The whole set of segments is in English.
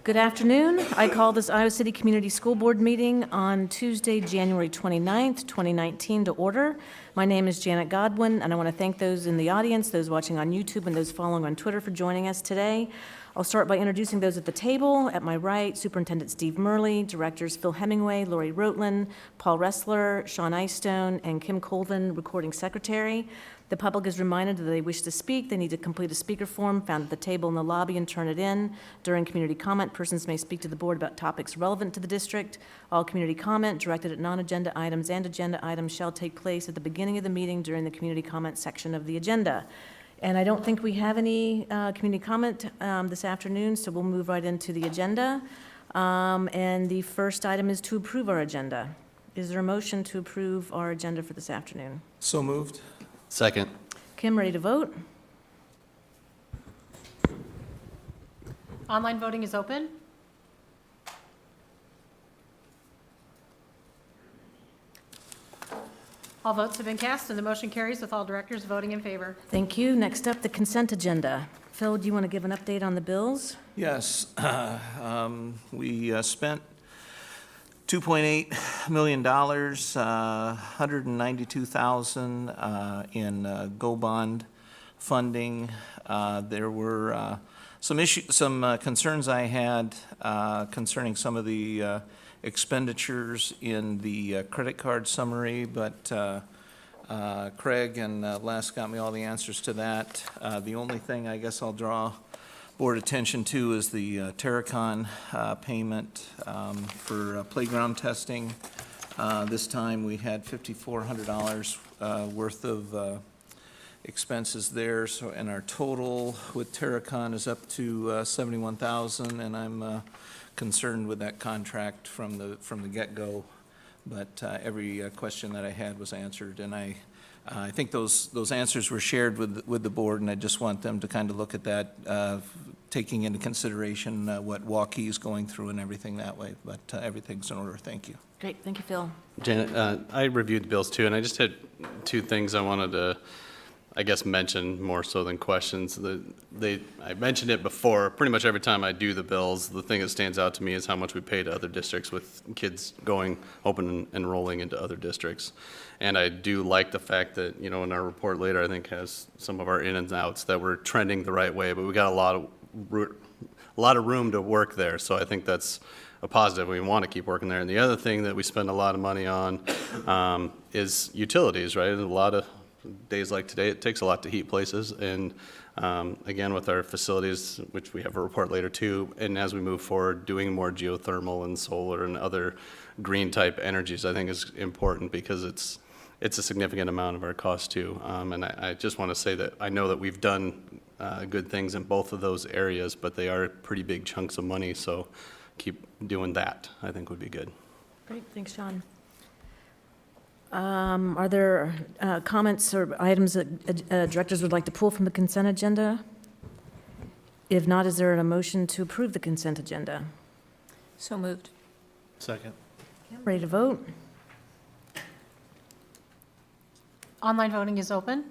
Good afternoon. I call this Iowa City Community School Board meeting on Tuesday, January 29th, 2019 to order. My name is Janet Godwin, and I want to thank those in the audience, those watching on YouTube, and those following on Twitter for joining us today. I'll start by introducing those at the table. At my right, Superintendent Steve Murley, Directors Phil Hemingway, Lori Rotland, Paul Ressler, Sean Eystone, and Kim Colvin, Recording Secretary. The public is reminded that they wish to speak. They need to complete a speaker form found at the table in the lobby and turn it in. During community comment, persons may speak to the board about topics relevant to the district. All community comment directed at non-agenda items and agenda items shall take place at the beginning of the meeting during the community comment section of the agenda. And I don't think we have any community comment this afternoon, so we'll move right into the agenda. And the first item is to approve our agenda. Is there a motion to approve our agenda for this afternoon? So moved. Second. Kim, ready to vote? Online voting is open. All votes have been cast and the motion carries with all directors voting in favor. Thank you. Next up, the consent agenda. Phil, do you want to give an update on the bills? Yes. We spent $2.8 million, $192,000 in GO bond funding. There were some concerns I had concerning some of the expenditures in the credit card summary, but Craig and Les got me all the answers to that. The only thing I guess I'll draw board attention to is the Terracon payment for playground testing. This time we had $5,400 worth of expenses there, so and our total with Terracon is up to $71,000, and I'm concerned with that contract from the get-go. But every question that I had was answered, and I think those answers were shared with the board, and I just want them to kind of look at that, taking into consideration what Waukee is going through and everything that way. But everything's in order. Thank you. Great. Thank you, Phil. Janet, I reviewed the bills too, and I just had two things I wanted to, I guess, mention more so than questions. I mentioned it before. Pretty much every time I do the bills, the thing that stands out to me is how much we pay to other districts with kids going open and enrolling into other districts. And I do like the fact that, in our report later, I think has some of our in and outs that we're trending the right way, but we got a lot of room to work there. So I think that's a positive. We want to keep working there. And the other thing that we spend a lot of money on is utilities, right? And a lot of days like today, it takes a lot to heat places. And again, with our facilities, which we have a report later too, and as we move forward, doing more geothermal and solar and other green type energies, I think is important because it's a significant amount of our cost too. And I just want to say that I know that we've done good things in both of those areas, but they are pretty big chunks of money. So keep doing that, I think would be good. Great. Thanks, Sean. Are there comments or items that directors would like to pull from the consent agenda? If not, is there a motion to approve the consent agenda? So moved. Second. Ready to vote? Online voting is open.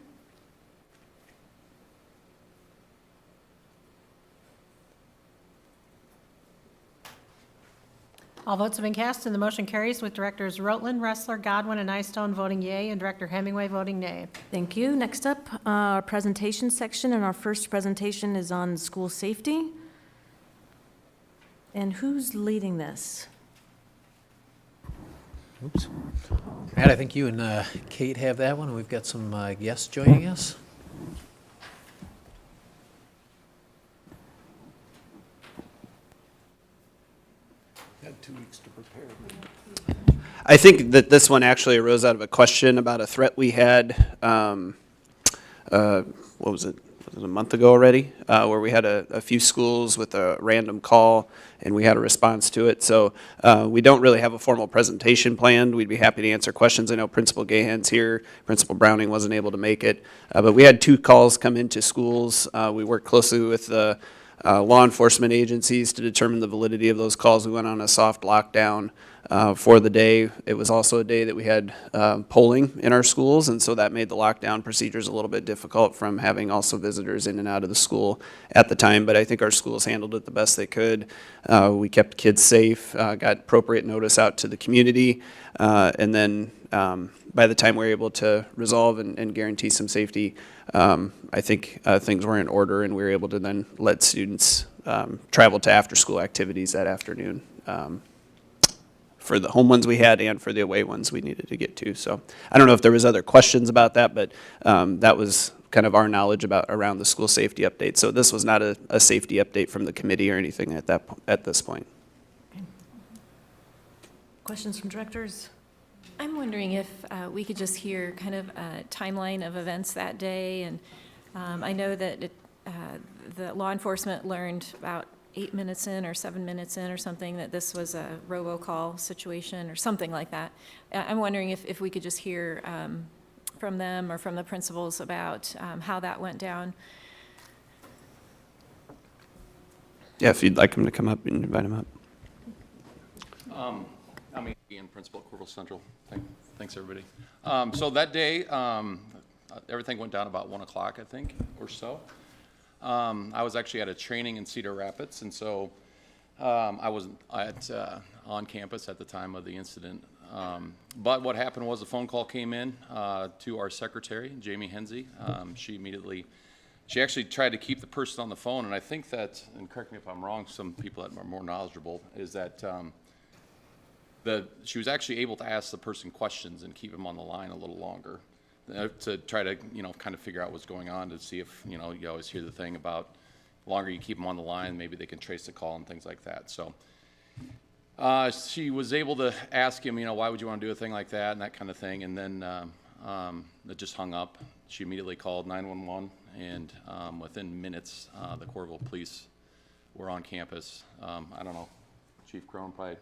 All votes have been cast and the motion carries with Directors Rotland, Ressler, Godwin, and Eystone voting yea and Director Hemingway voting nay. Thank you. Next up, our presentation section, and our first presentation is on school safety. And who's leading this? Oops. Matt, I think you and Kate have that one. We've got some guests joining us. Had 2 weeks to prepare. I think that this one actually arose out of a question about a threat we had, what was it a month ago already, where we had a few schools with a random call and we had a response to it. So we don't really have a formal presentation planned. We'd be happy to answer questions. I know Principal Gahan's here. Principal Browning wasn't able to make it. But we had 2 calls come into schools. We worked closely with the law enforcement agencies to determine the validity of those calls. We went on a soft lockdown for the day. It was also a day that we had polling in our schools, and so that made the lockdown procedures a little bit difficult from having also visitors in and out of the school at the time. But I think our schools handled it the best they could. We kept kids safe, got appropriate notice out to the community, and then by the time we were able to resolve and guarantee some safety, I think things were in order, and we were able to then let students travel to after-school activities that afternoon. For the home ones we had and for the away ones we needed to get to. So I don't know if there was other questions about that, but that was kind of our knowledge around the school safety update. So this was not a safety update from the committee or anything at this point. Questions from directors? I'm wondering if we could just hear kind of a timeline of events that day. And I know that the law enforcement learned about 8 minutes in or 7 minutes in or something that this was a robocall situation or something like that. I'm wondering if we could just hear from them or from the principals about how that went down. Yeah, if you'd like him to come up and invite him up. I'm Ian, principal at Corval Central. Thanks, everybody. So that day, everything went down about 1 o'clock, I think, or so. I was actually at a training in Cedar Rapids, and so I wasn't on campus at the time of the incident. But what happened was a phone call came in to our secretary, Jamie Hensey. She actually tried to keep the person on the phone, and I think that, and correct me if I'm wrong, some people that are more knowledgeable, is that she was actually able to ask the person questions and keep him on the line a little longer. To try to, kind of figure out what's going on, to see if, you always hear the thing about the longer you keep them on the line, maybe they can trace the call and things like that. So she was able to ask him, why would you want to do a thing like that and that kind of thing. And then it just hung up. She immediately called 911, and within minutes, the Corval police were on campus. I don't know, Chief Crone probably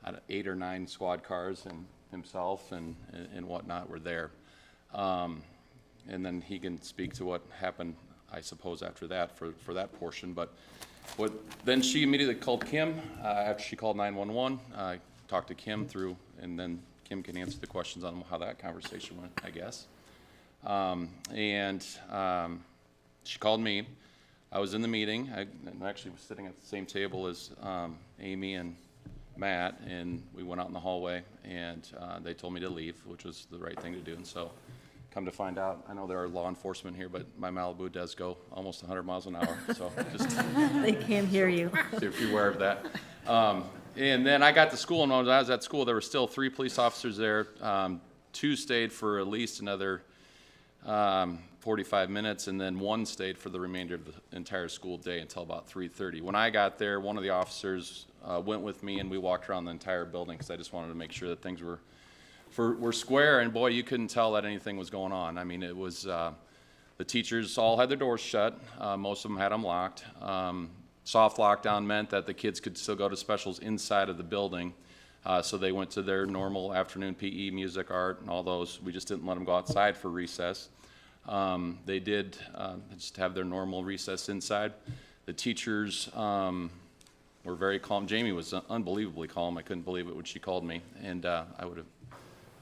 had 8 or 9 squad cars, and himself and whatnot were there. And then he can speak to what happened, I suppose, after that for that portion. But then she immediately called Kim after she called 911. Talked to Kim through, and then Kim can answer the questions on how that conversation went, I guess. And she called me. I was in the meeting. I actually was sitting at the same table as Amy and Matt, and we went out in the hallway, and they told me to leave, which was the right thing to do. And so, come to find out, I know there are law enforcement here, but my Malibu does go almost 100 miles an hour, so just They can't hear you. if you're aware of that. And then I got to school, and when I was at school, there were still 3 police officers there. 2 stayed for at least another 45 minutes, and then 1 stayed for the remainder of the entire school day until about 3:30. When I got there, one of the officers went with me, and we walked around the entire building because I just wanted to make sure that things were square, and boy, you couldn't tell that anything was going on. I mean, it was, the teachers all had their doors shut. Most of them had them locked. Soft lockdown meant that the kids could still go to specials inside of the building. So they went to their normal afternoon PE, music, art, and all those. We just didn't let them go outside for recess. They did just have their normal recess inside. The teachers were very calm. Jamie was unbelievably calm. I couldn't believe it when she called me, and I would have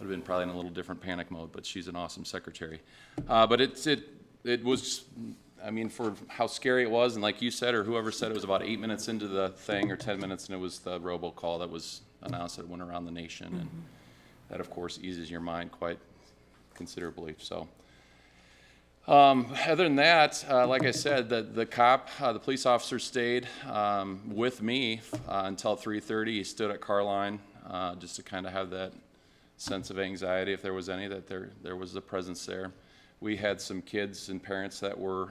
been probably in a little different panic mode, but she's an awesome secretary. But it was, I mean, for how scary it was, and like you said, or whoever said, it was about 8 minutes into the thing, or 10 minutes, and it was the robocall that was announced that went around the nation, and that, of course, eases your mind quite considerably. So, other than that, like I said, the police officer stayed with me until 3:30. He stood at car line just to kind of have that sense of anxiety, if there was any, that there was a presence there. We had some kids and parents that were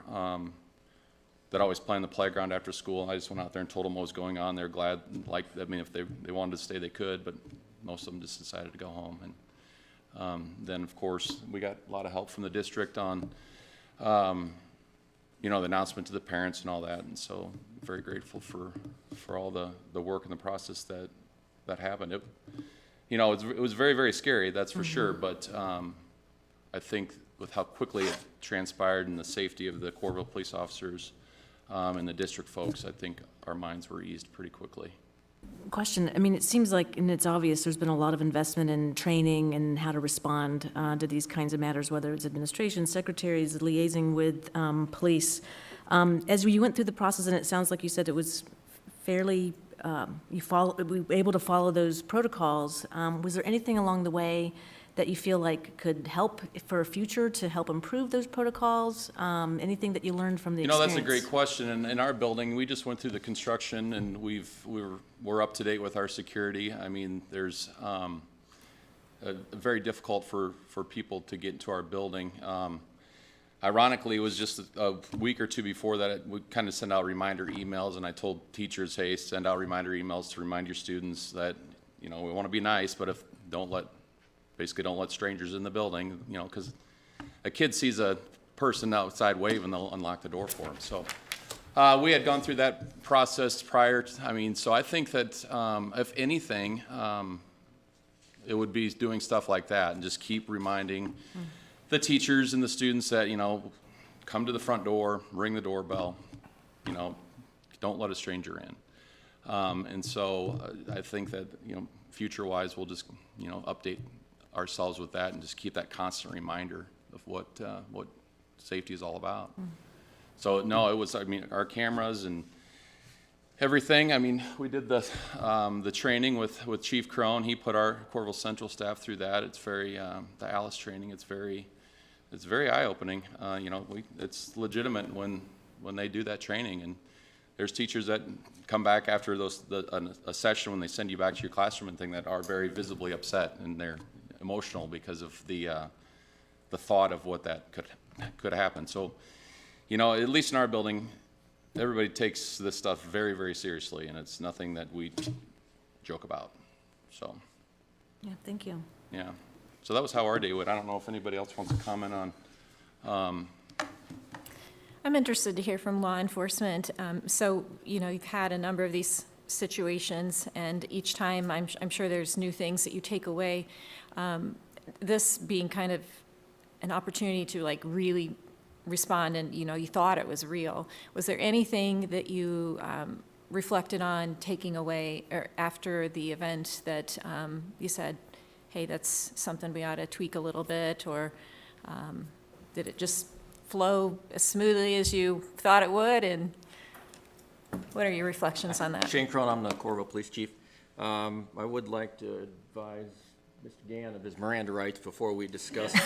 that always play on the playground after school. I just went out there and told them what was going on. They're glad, if they wanted to stay, they could, but most of them just decided to go home. And then, of course, we got a lot of help from the district on, the announcement to the parents and all that. And so, very grateful for all the work and the process that happened. It was very, very scary, that's for sure. But I think with how quickly it transpired and the safety of the Corval police officers and the district folks, I think our minds were eased pretty quickly. question, I mean, it seems like, and it's obvious, there's been a lot of investment in training and how to respond to these kinds of matters, whether it's administration, secretaries, liaising with police. As you went through the process, and it sounds like you said it was fairly, we were able to follow those protocols, was there anything along the way that you feel like could help for a future to help improve those protocols? Anything that you learned from the You know, experience? that's a great question. In our building, we just went through the construction, and we're up to date with our security. I mean, there's very difficult for people to get into our building. Ironically, it was just a week or two before that, we kind of send out reminder emails, and I told teachers, hey, send out reminder emails to remind your students that, you know, we want to be nice, but if don't let strangers in the building, you know, because a kid sees a person outside waving, they'll unlock the door for them. So we had gone through that process prior to, so I think that if anything, it would be doing stuff like that and just keep reminding the teachers and the students that, you know, come to the front door, ring the doorbell, you know, don't let a stranger in. And so I think that, you know, future-wise, we'll just, you know, update ourselves with that and just keep that constant reminder of what safety is all about. So no, it was, our cameras and everything. We did the training with Chief Crone. He put our Corvallis Central staff through that. It's very, the Alice training, it's very eye-opening. You know, it's legitimate when they do that training. And there's teachers that come back after a session when they send you back to your classroom and thing that are very visibly upset, and they're emotional because of the thought of what that could happen. So, you know, at least in our building, everybody takes this stuff very, very seriously, and it's nothing that we joke about. So, Yeah, thank you. yeah. So that was how our day went. I don't know if anybody else wants to comment on. I'm interested to hear from law enforcement. So, you know, you've had a number of these situations, and each time I'm sure there's new things that you take away. This being kind of an opportunity to like really respond, and, you know, you thought it was real. Was there anything that you reflected on taking away or after the event that you said, hey, that's something we ought to tweak a little bit, or did it just flow as smoothly as you thought it would? And what are your reflections on that? Shane Crone, I'm the Corvallis Police Chief. I would like to advise Mr. Gann of his Miranda rights before we discuss the...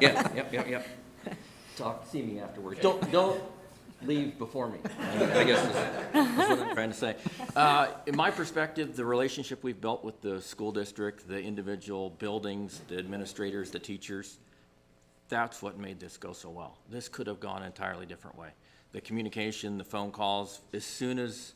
Yep. See me afterwards. Don't leave before me, I guess is what I'm trying to say. In my perspective, the relationship we've built with the school district, the individual buildings, the administrators, the teachers, that's what made this go so well. This could have gone an entirely different way. The communication, the phone calls, as soon as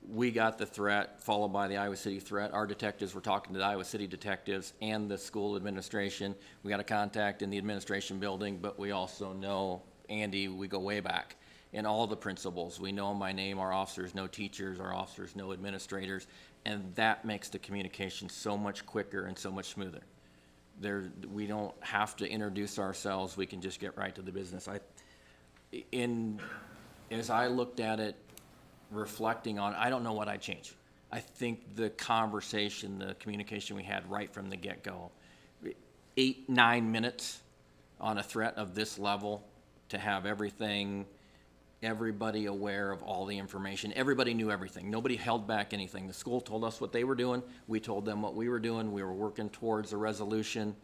we got the threat, followed by the Iowa City threat, our detectives were talking to the Iowa City detectives and the school administration. We got a contact in the administration building, but we also know Andy, we go way back. And all the principals, we know them by name. Our officers know teachers, our officers know administrators, and that makes the communication so much quicker and so much smoother. We don't have to introduce ourselves, we can just get right to the business. As I looked at it, reflecting on, I don't know what I'd change. I think the conversation, the communication we had right from the get-go, 8-9 minutes on a threat of this level, to have everybody aware of all the information. Everybody knew everything. Nobody held back anything. The school told us what they were doing. We told them what we were doing. We were working towards a resolution.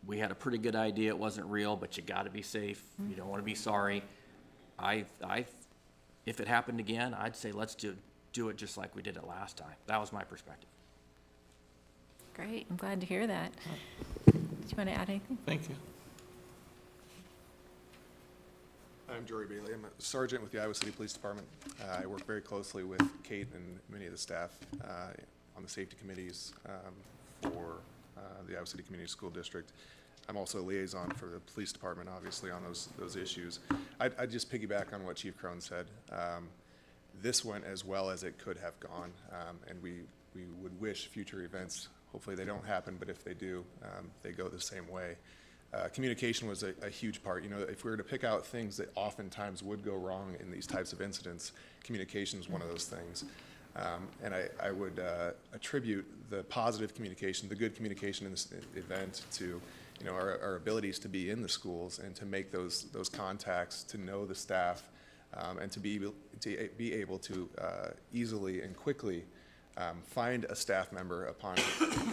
We had a pretty good idea it wasn't real, but you got to be safe. You don't want to be sorry. If it happened again, I'd say let's do it just like we did it last time. That was my perspective. Great, I'm glad to hear that. Do you want to add anything? Thank you. I'm Jory Bailey. I'm a sergeant with the Iowa City Police Department. I work very closely with Kate and many of the staff on the safety committees for the Iowa City Community School District. I'm also a liaison for the police department, obviously, on those issues. I'd just piggyback on what Chief Crone said. This went as well as it could have gone, and we would wish future events, hopefully they don't happen, but if they do, they go the same way. communication was a huge part. You know, if we were to pick out things that oftentimes would go wrong in these types of incidents, communication is one of those things. And I would attribute the positive communication, the good communication in this event to, you know, our abilities to be in the schools and to make those contacts, to know the staff, and to be able to easily and quickly find a staff member upon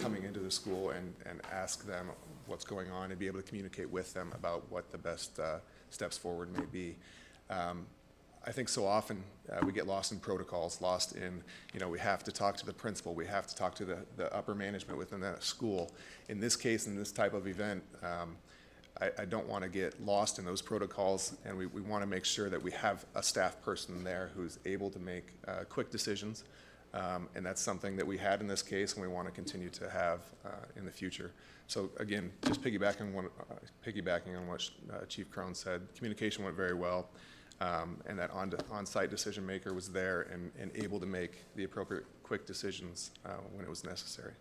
coming into the school and ask them what's going on and be able to communicate with them about what the best steps forward may be. I think so often we get lost in protocols, lost in, you know, we have to talk to the principal, we have to talk to the upper management within that school. In this case, in this type of event, I don't want to get lost in those protocols, and we want to make sure that we have a staff person there who's able to make quick decisions, and that's something that we had in this case and we want to continue to have in the future. So again, just piggybacking on what Chief Crone said, communication went very well. And that on-site decision maker was there and able to make the appropriate quick decisions when it was necessary.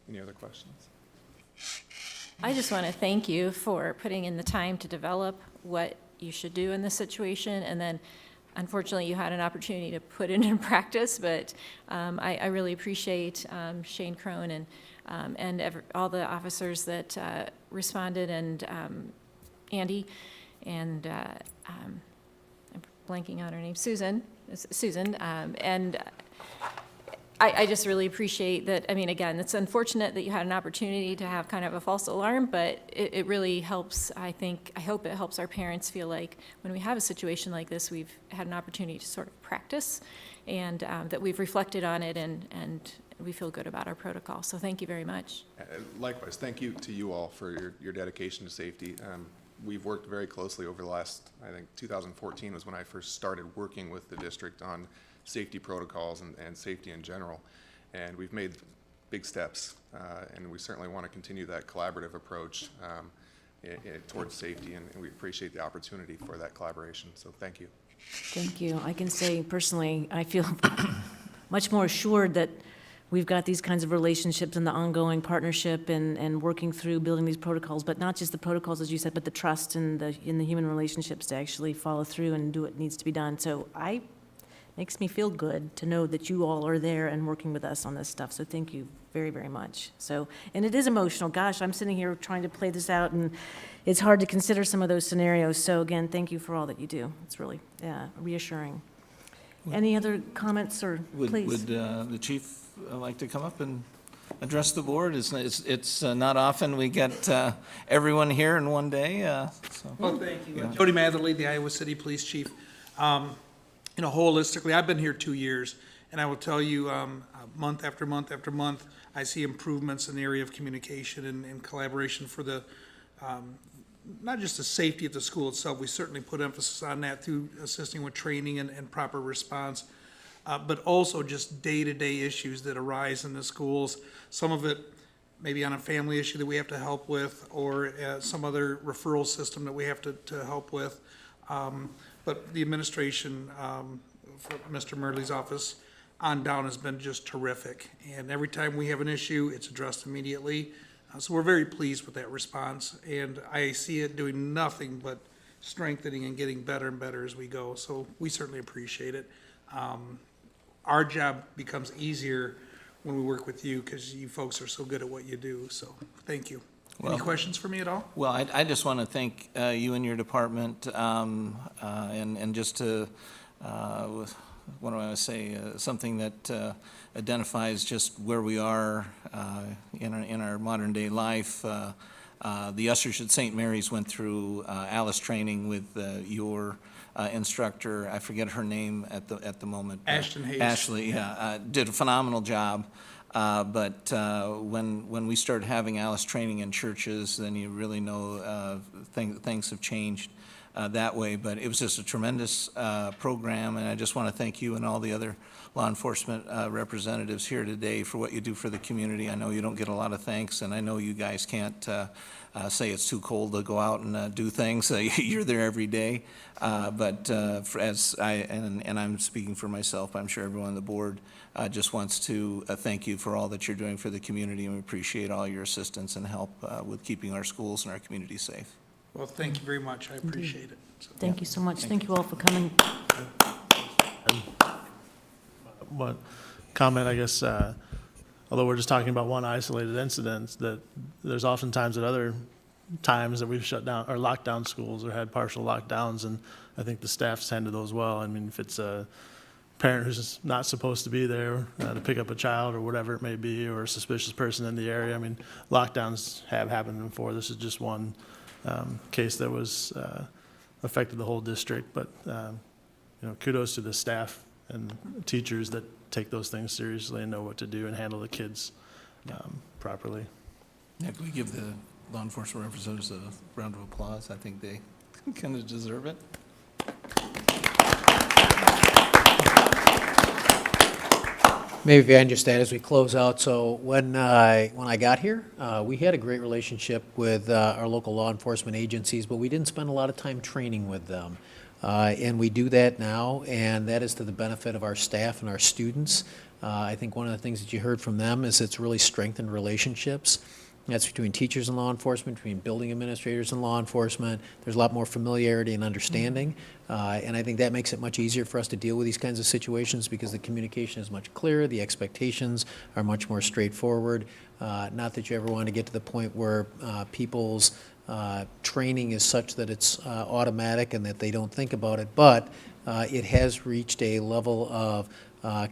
Any other questions? I just want to thank you for putting in the time to develop what you should do in this situation, and then unfortunately you had an opportunity to put it in practice, but I really appreciate Shane Crone and all the officers that responded, and Andy, and I'm blanking on her name, Susan, and I just really appreciate that. I mean, again, it's unfortunate that you had an opportunity to have kind of a false alarm, but it really helps, I hope it helps our parents feel like when we have a situation like this, we've had an opportunity to sort of practice, and that we've reflected on it, and we feel good about our protocol. So thank you very much. Likewise, thank you to you all for your dedication to safety. We've worked very closely over the last, I think 2014 was when I first started working with the district on safety protocols and safety in general. And we've made big steps, and we certainly want to continue that collaborative approach towards safety, and we appreciate the opportunity for that collaboration. So thank you. Thank you. I can say personally, I feel much more assured that we've got these kinds of relationships and the ongoing partnership and working through building these protocols, but not just the protocols, as you said, but the trust and in the human relationships to actually follow through and do what needs to be done. So makes me feel good to know that you all are there and working with us on this stuff. So thank you very, very much. So, and it is emotional. Gosh, I'm sitting here trying to play this out, and it's hard to consider some of those scenarios. So again, thank you for all that you do. It's really reassuring. Any other comments, or please? Would the chief like to come up and address the board? It's not often we get everyone here in one day. Well, thank you. Jody Matherly, the Iowa City Police Chief. You know, holistically, I've been here 2 years, and I will tell you, month after month after month, I see improvements in the area of communication and collaboration for the, not just the safety of the school itself. We certainly put emphasis on that through assisting with training and proper response, but also just day-to-day issues that arise in the schools. Some of it maybe on a family issue that we have to help with, or some other referral system that we have to help with. But the administration, for Mr. Murley's office on down, has been just terrific. And every time we have an issue, it's addressed immediately. So we're very pleased with that response. And I see it doing nothing but strengthening and getting better and better as we go. So we certainly appreciate it. Our job becomes easier when we work with you, because you folks are so good at what you do. So thank you. Any questions for me at all? Well, I just want to thank you and your department, and just to, what do I want to say, something that identifies just where we are in our modern day life. The ushers at St. Mary's went through Alice training with your instructor. I forget her name at the moment. Ashton Hayes. Ashley, yeah, did a phenomenal job. But when we started having Alice training in churches, then you really know things have changed. that way. But it was just a tremendous program, and I just want to thank you and all the other law enforcement representatives here today for what you do for the community. I know you don't get a lot of thanks, and I know you guys can't say it's too cold to go out and do things. You're there every day. But as and I'm speaking for myself, I'm sure everyone on the board just wants to thank you for all that you're doing for the community, and we appreciate all your assistance and help with keeping our schools and our community safe. Well, thank you very much. I appreciate it. So- Thank you so much. Thank you all for coming. One comment, I guess, although we're just talking about one isolated incident, that there's oftentimes at other times that we've shut down or locked down schools or had partial lockdowns, and I think the staff's tended those well. I mean, if it's a parent who's not supposed to be there to pick up a child or whatever it may be, or a suspicious person in the area, I mean, lockdowns have happened before. This is just one case that was affected the whole district, but kudos to the staff and teachers that take those things seriously and know what to do and handle the kids properly. Yeah, can we give the law enforcement representatives a round of applause? I think they kind of deserve it. Maybe if I can just add as we close out, so when I got here, we had a great relationship with our local law enforcement agencies, but we didn't spend a lot of time training with them. And we do that now, and that is to the benefit of our staff and our students. I think one of the things that you heard from them is it's really strengthened relationships. That's between teachers and law enforcement, between building administrators and law enforcement. There's a lot more familiarity and understanding. And I think that makes it much easier for us to deal with these kinds of situations because the communication is much clearer, the expectations are much more straightforward. Not that you ever want to get to the point where people's training is such that it's automatic and that they don't think about it, but it has reached a level of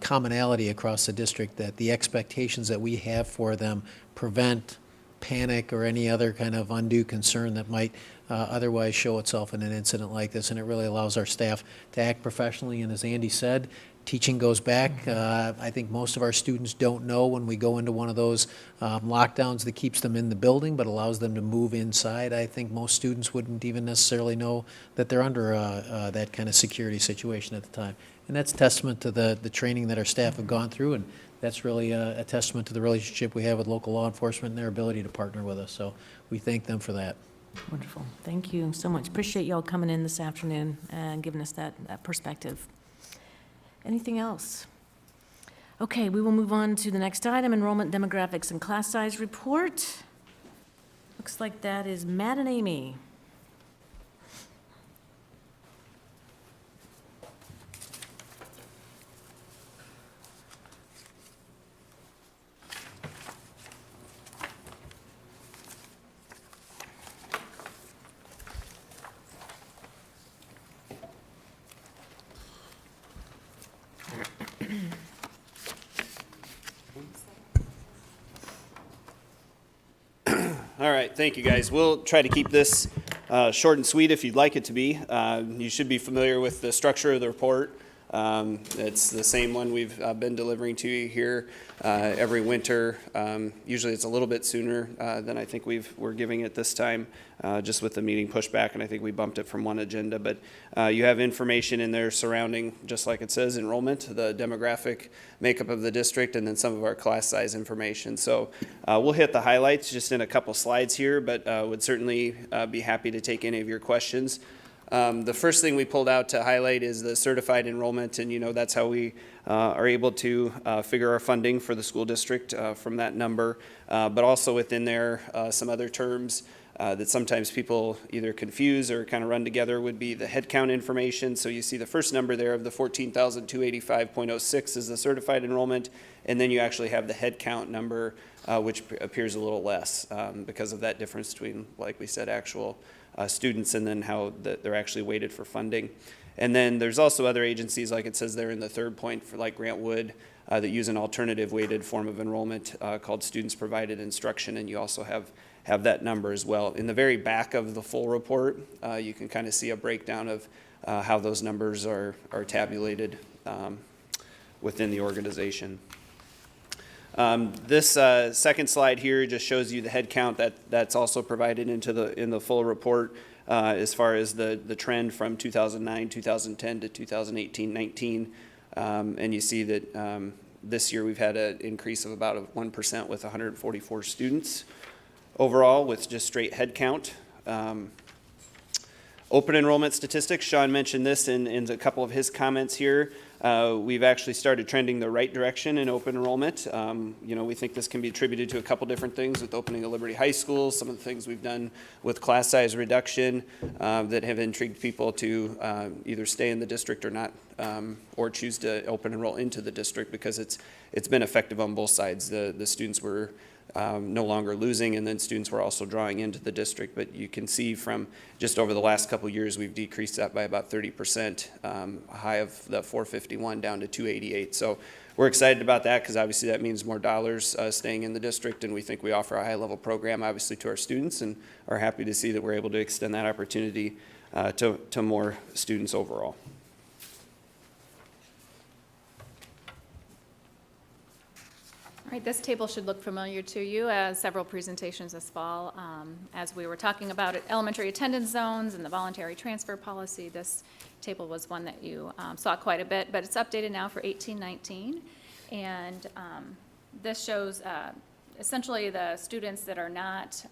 commonality across the district that the expectations that we have for them prevent panic or any other kind of undue concern that might otherwise show itself in an incident like this, and it really allows our staff to act professionally. And as Andy said, teaching goes back. I think most of our students don't know when we go into one of those lockdowns that keeps them in the building but allows them to move inside. I think most students wouldn't even necessarily know that they're under that kind of security situation at the time. And that's a testament to the training that our staff have gone through, and that's really a testament to the relationship we have with local law enforcement and their ability to partner with us. So we thank them for that. Wonderful. Thank you so much. Appreciate y'all coming in this afternoon and giving us that perspective. Anything else? Okay, we will move on to the next item, enrollment demographics and class size report. Looks like that is Matt and Amy. All right, thank you, guys. We'll try to keep this short and sweet if you'd like it to be. You should be familiar with the structure of the report. It's the same one we've been delivering to you here every winter. Usually it's a little bit sooner than I think we're giving it this time, just with the meeting pushback, and I think we bumped it from one agenda. But you have information in there surrounding, just like it says, enrollment, the demographic makeup of the district, and then some of our class size information. So we'll hit the highlights just in a couple slides here, but would certainly be happy to take any of your questions. The first thing we pulled out to highlight is the certified enrollment, and that's how we are able to figure our funding for the school district from that number, but also within there some other terms that sometimes people either confuse or kind of run together would be the headcount information. So you see the first number there of the 14,285.06 is the certified enrollment, and then you actually have the headcount number, which appears a little less because of that difference between, like we said, actual students and then how they're actually weighted for funding. And then there's also other agencies, like it says there in the third point, for like Grant Wood, that use an alternative weighted form of enrollment called Students Provided Instruction, and you also have that number as well. In the very back of the full report, you can kind of see a breakdown of how those numbers are tabulated within the organization. This second slide here just shows you the head count that's also provided in the full report. as far as the trend from 2009, 2010 to 2018, 19. And you see that this year we've had an increase of about 1% with 144 students overall with just straight headcount. Open enrollment statistics, Sean mentioned this in a couple of his comments here. We've actually started trending the right direction in open enrollment. We think this can be attributed to a couple different things with opening of Liberty High School, some of the things we've done with class size reduction that have intrigued people to either stay in the district or not, or choose to open enroll into the district because it's been effective on both sides. The students were no longer losing, and then students were also drawing into the district. But you can see from just over the last couple of years, we've decreased that by about 30%, a high of the 451 down to 288. So we're excited about that because obviously that means more dollars staying in the district, and we think we offer a high-level program obviously to our students, and are happy to see that we're able to extend that opportunity to more students overall. All right, this table should look familiar to you, several presentations this fall. As we were talking about elementary attendance zones and the voluntary transfer policy, this table was one that you saw quite a bit, but it's updated now for 18-19. And this shows essentially the students that are not,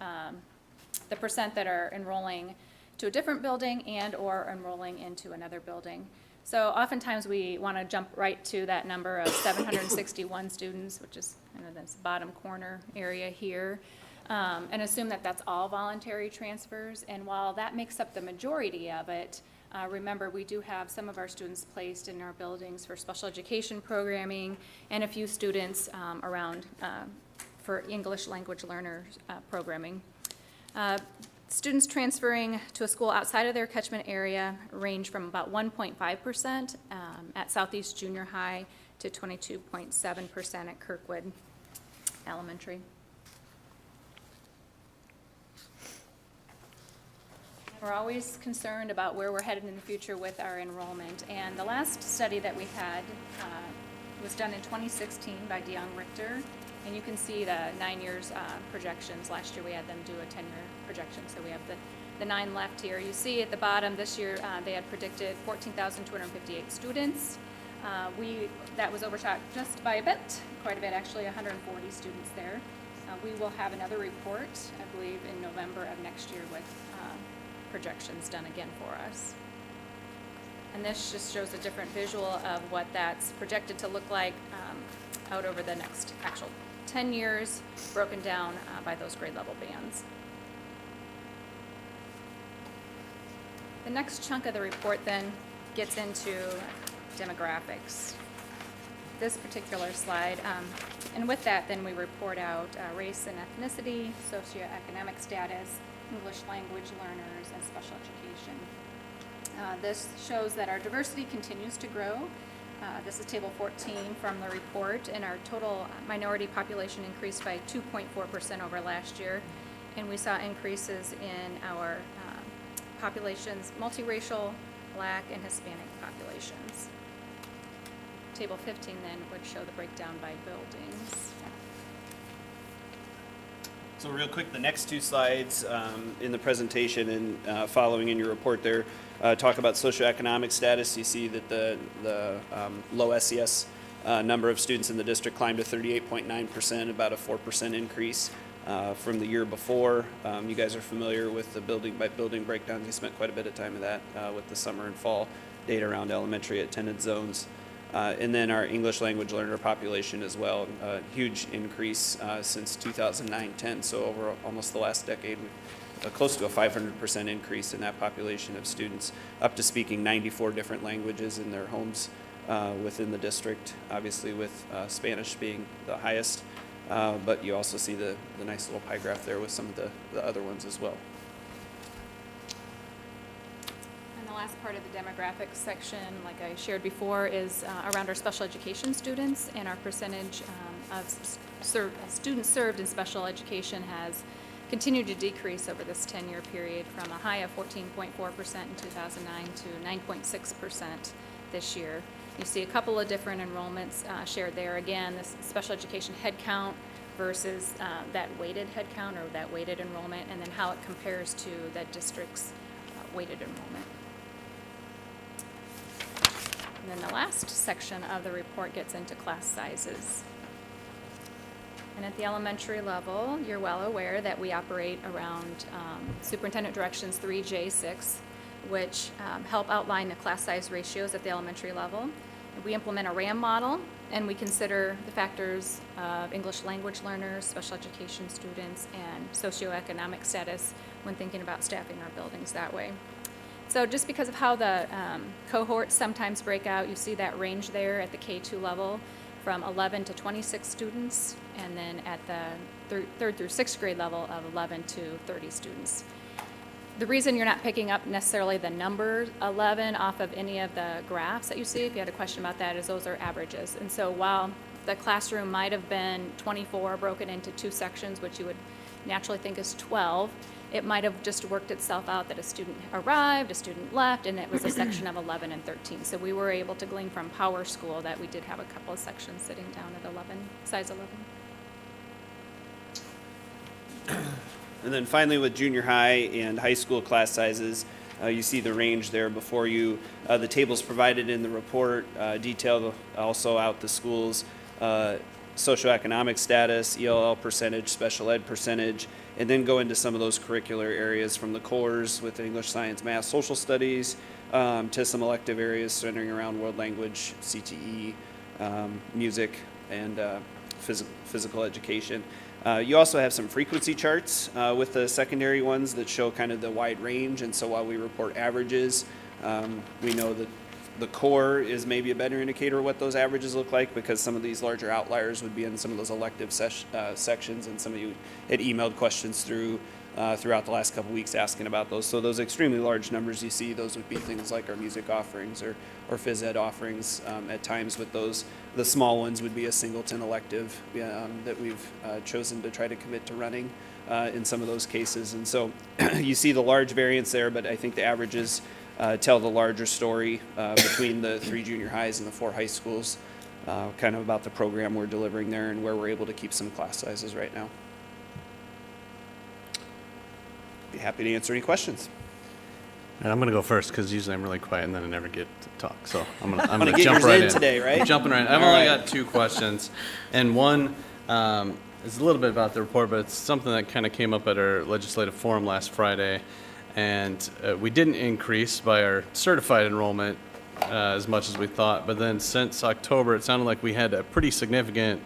the percent that are enrolling to a different building and or enrolling into another building. So oftentimes we want to jump right to that number of 761 students, which is kind of this bottom corner area here, and assume that that's all voluntary transfers. And while that makes up the majority of it, remember we do have some of our students placed in our buildings for special education programming and a few students around for English language learners programming. Students transferring to a school outside of their catchment area range from about 1.5% at Southeast Junior High to 22.7% at Kirkwood Elementary. We're always concerned about where we're headed in the future with our enrollment, and the last study that we had was done in 2016 by DeYoung Richter. And you can see the 9 years projections. Last year we had them do a 10-year projection, so we have the 9 left here. You see at the bottom this year they had predicted 14,258 students. That was overshot just by a bit, quite a bit actually, 140 students there. We will have another report, I believe, in November of next year with projections done again for us. And this just shows a different visual of what that's projected to look like out over the next actual 10 years, broken down by those grade level bands. The next chunk of the report then gets into demographics. This particular slide, and with that then we report out race and ethnicity, socioeconomic status, English language learners, and special education. This shows that our diversity continues to grow. This is table 14 from the report, and our total minority population increased by 2.4% over last year, and we saw increases in our populations, multiracial, Black, and Hispanic populations. Table 15 then would show the breakdown by buildings. So real quick, the next two slides in the presentation and following in your report there talk about socioeconomic status. You see that the low SES number of students in the district climbed to 38.9%, about a 4% increase from the year before. You guys are familiar with the building by building breakdowns. We spent quite a bit of time with that with the summer and fall data around elementary attendance zones. And then our English language learner population as well, a huge increase since 2009-10, so over almost the last decade, close to a 500% increase in that population of students, up to speaking 94 different languages in their homes within the district, obviously with Spanish being the highest, but you also see the nice little pie graph there with some of the other ones as well. The last part of the demographics section, like I shared before, is around our special education students, and our percentage of students served in special education has continued to decrease over this 10-year period from a high of 14.4% in 2009 to 9.6% this year. You see a couple of different enrollments shared there. Again, this special education headcount versus that weighted headcount or that weighted enrollment, and then how it compares to the district's weighted enrollment. And then the last section of the report gets into class sizes. And at the elementary level, you're well aware that we operate around Superintendent Directions 3J6, which help outline the class size ratios at the elementary level. We implement a RAM model, and we consider the factors of English language learners, special education students, and socioeconomic status when thinking about staffing our buildings that way. So just because of how the cohorts sometimes break out, you see that range there at the K2 level from 11 to 26 students, and then at the third through sixth grade level of 11 to 30 students. The reason you're not picking up necessarily the number 11 off of any of the graphs that you see, if you had a question about that, is those are averages. And so while the classroom might have been 24 broken into two sections, which you would naturally think is 12, it might have just worked itself out that a student arrived, a student left, and it was a section of 11 and 13. So we were able to glean from Power School that we did have a couple of sections sitting down at 11, size 11. And then finally, with junior high and high school class sizes, you see the range there before you. The tables provided in the report detail also out the schools' socioeconomic status, ELL percentage, special ed percentage, and then go into some of those curricular areas from the cores with English, science, math, social studies, to some elective areas centering around world language, CTE, music, and physical education. You also have some frequency charts with the secondary ones that show kind of the wide range, and so while we report averages, we know that the core is maybe a better indicator of what those averages look like, because some of these larger outliers would be in some of those elective sections, and some of you had emailed questions throughout the last couple weeks asking about those. So those extremely large numbers you see, those would be things like our music offerings or phys ed offerings. At times with those, the small ones would be a singleton elective that we've chosen to try to commit to running in some of those cases. And so you see the large variance there, but I think the averages tell the larger story between the 3 junior highs and the 4 high schools, kind of about the program we're delivering there and where we're able to keep some class sizes right now. Be happy to answer any questions. And I'm going to go first because usually I'm really quiet and then I never get to talk. So I'm going to get jump yours right in today, right? I'm jumping right in. I've only got 2 questions. And one is a little bit about the report, but it's something that kind of came up at our legislative forum last Friday. And we didn't increase by our certified enrollment as much as we thought. But then since October, it sounded like we had a pretty significant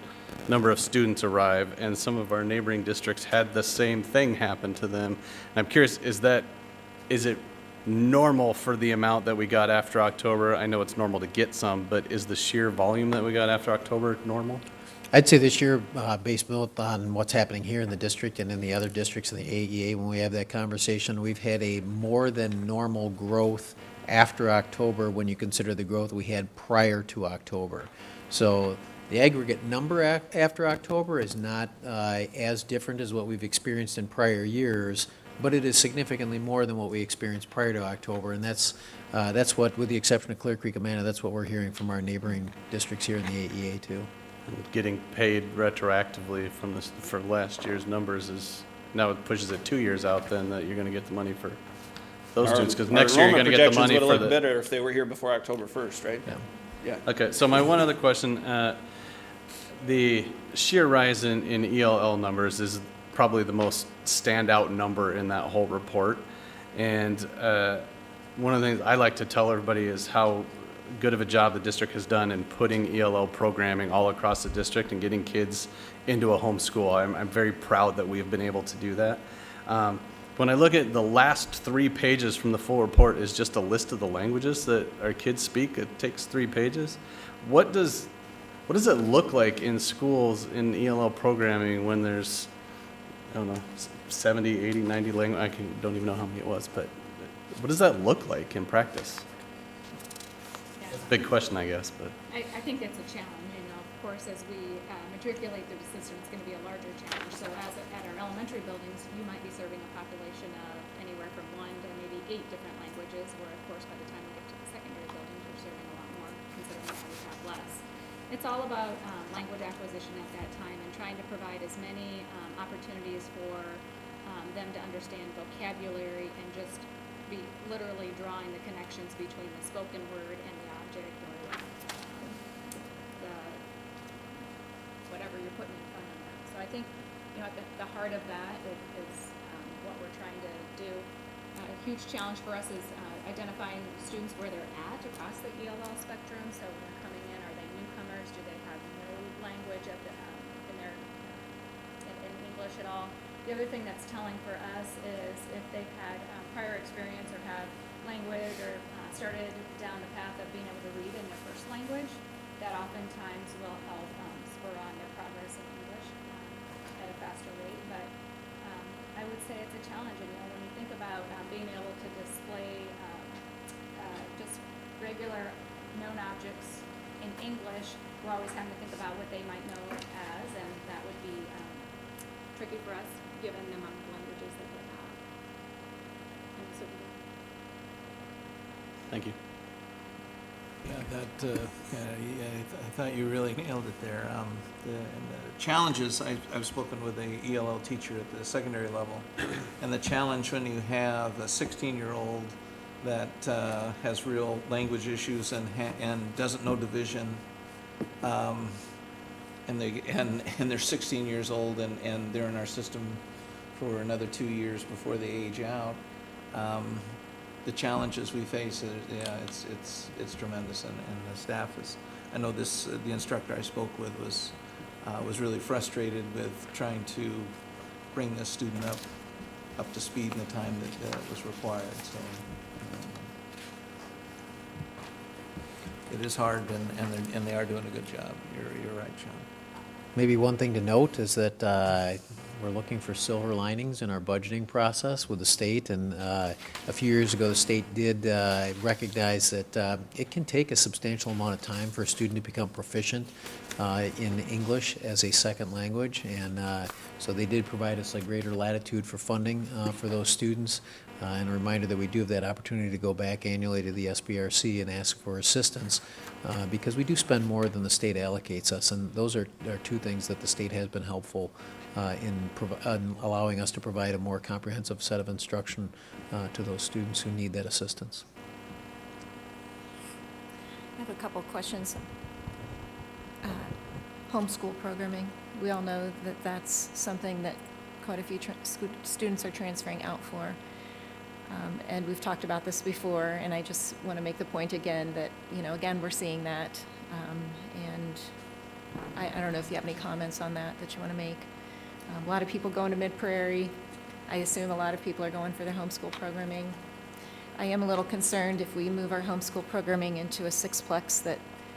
number of students arrive, and some of our neighboring districts had the same thing happen to them. And I'm curious, is it normal for the amount that we got after October? I know it's normal to get some, but is the sheer volume that we got after October normal? I'd say this year, based on what's happening here in the district and in the other districts in the AEA, when we have that conversation, we've had a more than normal growth after October when you consider the growth we had prior to October. So the aggregate number after October is not as different as what we've experienced in prior years, but it is significantly more than what we experienced prior to October, and that's what, with the exception of Clear Creek, Amana, that's what we're hearing from our neighboring districts here in the AEA too. And getting paid retroactively for last year's numbers is, now it pushes it 2 years out then that you're going to get the money for those students, because next year you're going to get the money for the... Our enrollment projections would have looked better if they were here before October 1st, right? Yeah. Okay, so my one other question, the sheer rise in ELL numbers is probably the most standout number in that whole report. And one of the things I like to tell everybody is how good of a job the district has done in putting ELL programming all across the district and getting kids into a home school. I'm very proud that we have been able to do that. When I look at the last 3 pages from the full report is just a list of the languages that our kids speak. It takes 3 pages. What does it look like in schools in ELL programming when there's, I don't know, 70, 80, 90 languages? Don't even know how many it was, but what does that look like in practice? Big question, I guess, but. I think that's a challenge, of course, as we matriculate through the system, it's going to be a larger challenge. So at our elementary buildings, you might be serving a population of anywhere from 1 to maybe 8 different languages, where of course by the time we get to the secondary buildings, you're serving a lot more, considering that we have less. It's all about language acquisition at that time and trying to provide as many opportunities for them to understand vocabulary and just be literally drawing the connections between the spoken word and the object or the, whatever you're putting in front of them. So I think, you know, at the heart of that is what we're trying to do. A huge challenge for us is identifying students where they're at across the ELL spectrum. So when they're coming in, are they newcomers? Do they have no language in English at all? The other thing that's telling for us is if they've had prior experience or have language or started down the path of being able to read in their first language, that oftentimes will help spur on their progress in English at a faster rate. But I would say it's a challenge, and you know, when you think about being able to display just regular known objects in English, we're always having to think about what they might know as, and that would be tricky for us given the amount of languages that they have. And so Thank you. Yeah, I thought you really nailed it there. The challenges, I've spoken with a ELL teacher at the secondary level, and the challenge when you have a 16-year-old that has real language issues and doesn't know division, and they're 16 years old and they're in our system for another 2 years before they age out. The challenges we face, it's tremendous, and the staff is. I know the instructor I spoke with was really frustrated with trying to bring this student up to speed in the time that was required. So it is hard, and they are doing a good job. You're right, Sean. Maybe one thing to note is that we're looking for silver linings in our budgeting process with the state, and a few years ago, the state did recognize that it can take a substantial amount of time for a student to become proficient in English as a second language, and so they did provide us a greater latitude for funding for those students, and a reminder that we do have that opportunity to go back annually to the SBRC and ask for assistance, because we do spend more than the state allocates us, and those are two things that the state has been helpful in allowing us to provide a more comprehensive set of instruction to those students who need that assistance. I have a couple of questions. Homeschool programming. We all know that that's something that quite a few students are transferring out for. And we've talked about this before, and I just want to make the point again that, you know, again, we're seeing that. And I don't know if you have any comments on that you want to make. A lot of people going to Mid-Prairie. I assume a lot of people are going for their homeschool programming. I am a little concerned if we move our homeschool programming into a sixplex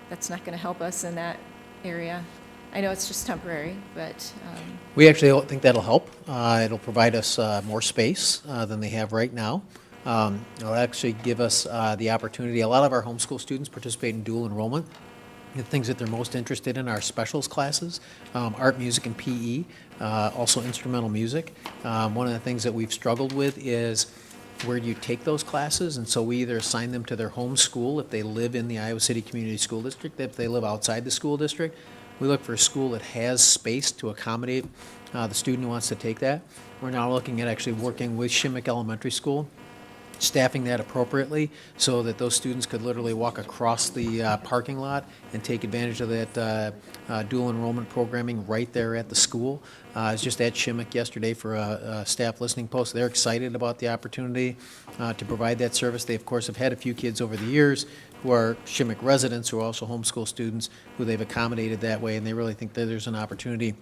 that's not going to help us in that area. I know it's just temporary, but... We actually think that'll help. It'll provide us more space than they have right now. It'll actually give us the opportunity. A lot of our homeschool students participate in dual enrollment. The things that they're most interested in are specials classes, art, music, and PE, also instrumental music. One of the things that we've struggled with is where do you take those classes? And so we either assign them to their home school if they live in the Iowa City Community School District. If they live outside the school district, we look for a school that has space to accommodate the student who wants to take that. We're now looking at actually working with Shimmick Elementary School, staffing that appropriately so that those students could literally walk across the parking lot and take advantage of that dual enrollment programming right there at the school. I was just at Shimmick yesterday for a staff listening post. They're excited about the opportunity to provide that service. They, of course, have had a few kids over the years who are Shimmick residents who are also homeschool students who they've accommodated that way, and they really think that there's an opportunity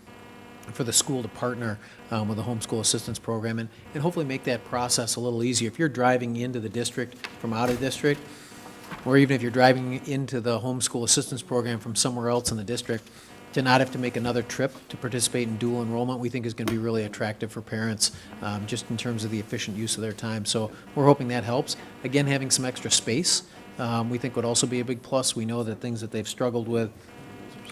for the school to partner with a homeschool assistance program and hopefully make that process a little easier. If you're driving into the district from out of district, or even if you're driving into the homeschool assistance program from somewhere else in the district, to not have to make another trip to participate in dual enrollment, we think is going to be really attractive for parents, just in terms of the efficient use of their time. So we're hoping that helps. Again, having some extra space, we think would also be a big plus. We know that things that they've struggled with,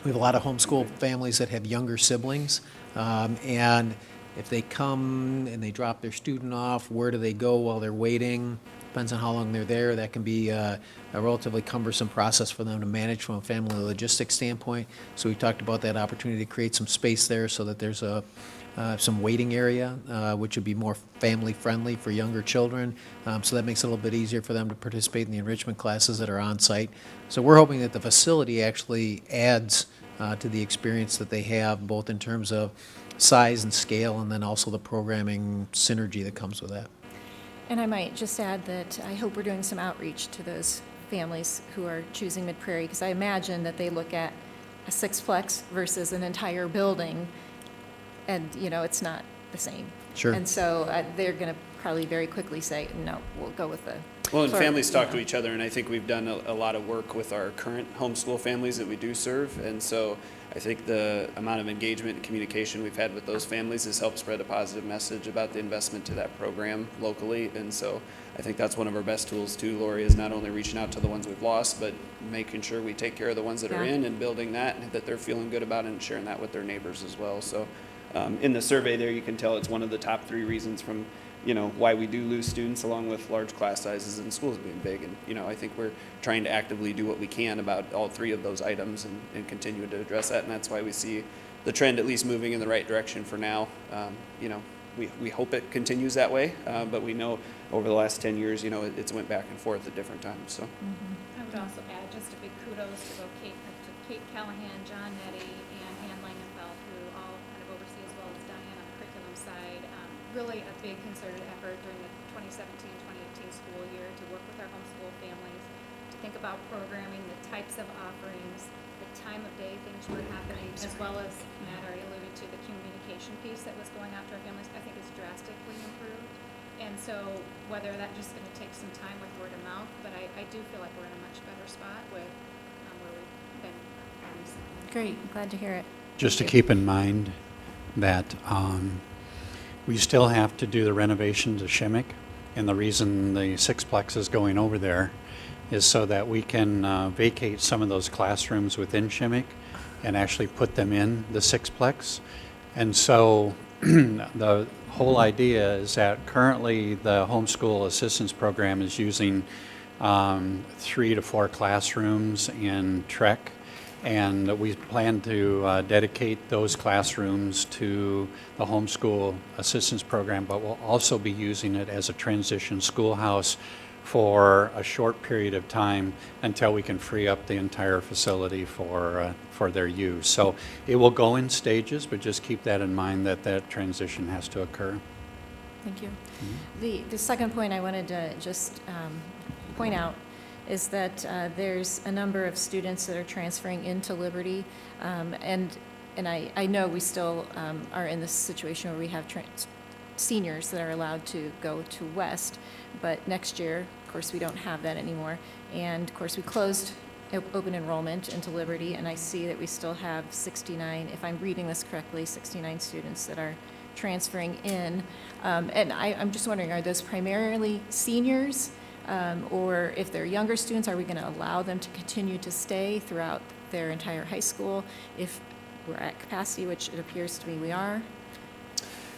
we have a lot of homeschool families that have younger siblings, and if they come and they drop their student off, where do they go while they're waiting? depends on how long they're there. That can be a relatively cumbersome process for them to manage from a family logistics standpoint. So we talked about that opportunity to create some space there so that there's some waiting area, which would be more family-friendly for younger children. So that makes it a little bit easier for them to participate in the enrichment classes that are on site. So we're hoping that the facility actually adds to the experience that they have, both in terms of size and scale, and then also the programming synergy that comes with that. And I might just add that I hope we're doing some outreach to those families who are choosing Mid-Prairie, because I imagine that they look at a sixplex versus an entire building, and, you know, it's not the same. Sure. And so they're going to probably very quickly say, no, we'll go with the. Well, and clerk, families talk you to know. each other, and I think we've done a lot of work with our current homeschool families that we do serve. And so I think the amount of engagement and communication we've had with those families has helped spread a positive message about the investment to that program locally. And so I think that's one of our best tools too, Lori, is not only reaching out to the ones we've lost, but making sure we take care of the ones that are Yeah. in and building that, and that they're feeling good about it and sharing that with their neighbors as well. So in the survey there, you can tell it's one of the top 3 reasons from, you know, why we do lose students, along with large class sizes and schools being big. And, you know, I think we're trying to actively do what we can about all 3 of those items and continue to address that. And that's why we see the trend at least moving in the right direction for now. You know, we hope it continues that way, but we know over the last 10 years, you know, it's went back and forth at different times, so. I would also add just a big kudos to both Kate Callahan, John Nettie, and Ann Langenfeld, who all kind of oversee, as well as Diane on the curriculum side. Really a big concerted effort during the 2017-2018 school year to work with our homeschool families, to think about programming, the types of offerings, the time of day things were happening, as well as Matt already alluded to, the communication piece that was going out to our families, I think is drastically improved. And so whether that just going to take some time with word of mouth, but I do feel like we're in a much better spot with where we've been recently. Great, glad to hear it. Just to keep in mind that we still have to do the renovation to Shimmick, and the reason the sixplex is going over there is so that we can vacate some of those classrooms within Shimmick and actually put them in the sixplex. And so the whole idea is that currently the homeschool assistance program is using 3 to 4 classrooms in Trek, and we plan to dedicate those classrooms to the homeschool assistance program, but we'll also be using it as a transition schoolhouse for a short period of time until we can free up the entire facility for their use. So it will go in stages, but just keep that in mind that that transition has to occur. Thank you. The second point I wanted to just point out is that there's a number of students that are transferring into Liberty, and I know we still are in this situation where we have seniors that are allowed to go to West, but next year, of course, we don't have that anymore. And of course, we closed open enrollment into Liberty, and I see that we still have 69, if I'm reading this correctly, 69 students that are transferring in. And I'm just wondering, are those primarily seniors? Or if they're younger students, are we going to allow them to continue to stay throughout their entire high school if we're at capacity, which it appears to me we are?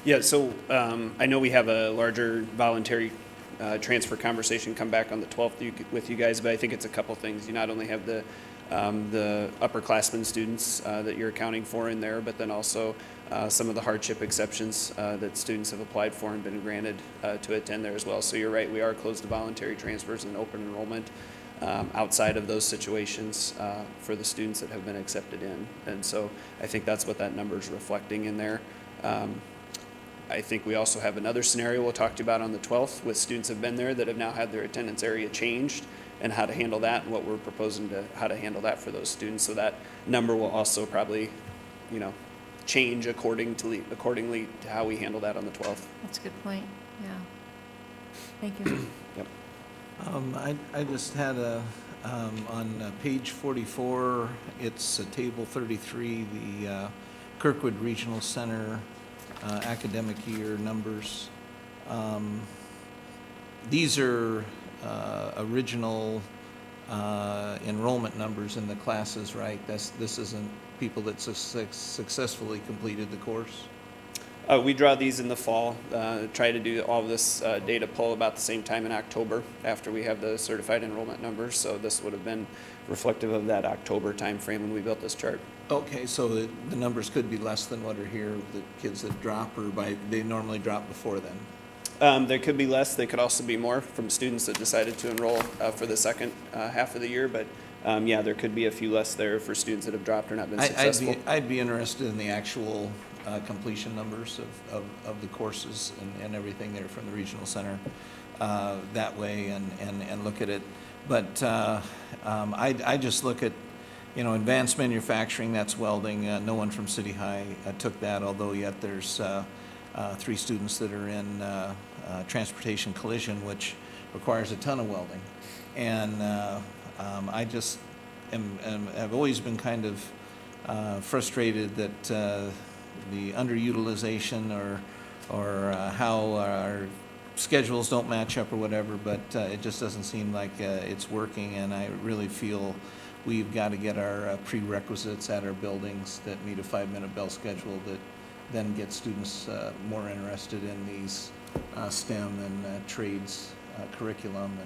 Yeah, so I know we have a larger voluntary transfer conversation come back on the 12th with you guys, but I think it's a couple things. You not only have the upperclassmen students that you're accounting for in there, but then also some of the hardship exceptions that students have applied for and been granted to attend there as well. So you're right, we are closed to voluntary transfers and open enrollment outside of those situations for the students that have been accepted in. And so I think that's what that number is reflecting in there. I think we also have another scenario we'll talk to you about on the 12th with students have been there that have now had their attendance area changed, and how to handle that, and what we're proposing to how to handle that for those students. So that number will also probably, you know, change accordingly to how we handle that on the 12th. That's a good point, yeah. Thank you. Yep. I just had on page 44, it's table 33, the Kirkwood Regional Center academic year numbers. These are original enrollment numbers in the classes, right? This isn't people that successfully completed the course? We draw these in the fall, try to do all of this data pull about the same time in October after we have the certified enrollment numbers. So this would have been reflective of that October timeframe when we built this chart. Okay, so the numbers could be less than what are here, the kids that drop, or they normally drop before then? There could be less. They could also be more from students that decided to enroll for the second half of the year. But yeah, there could be a few less there for students that have dropped or not been successful. I'd be interested in the actual completion numbers of the courses and everything there from the regional center that way and look at it. But I just look at, advanced manufacturing, that's welding. No one from City High took that, although yet there's 3 students that are in transportation collision, which requires a ton of welding. And I just have always been kind of frustrated that the underutilization or how our schedules don't match up or whatever, but it just doesn't seem like it's working, and I really feel we've got to get our prerequisites at our buildings that meet a 5-minute bell schedule that then get students more interested in these STEM and trades curriculum,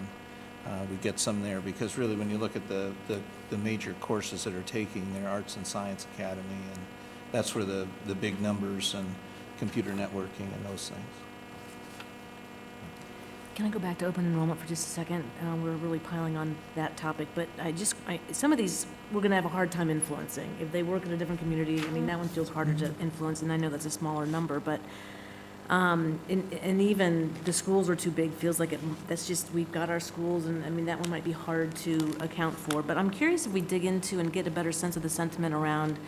and we get some there, because really when you look at the major courses that are taking their Arts and Science Academy, and that's where the big numbers and computer networking and those things. Can I go back to open enrollment for just a second? We're really piling on that topic, but some of these, we're going to have a hard time influencing. If they work in a different community, I mean, that one feels harder to influence, and I know that's a smaller number, but, and even the schools are too big, feels like that's just, we've got our schools, and I mean, that one might be hard to account for. But I'm curious if we dig into and get a better sense of the sentiment around,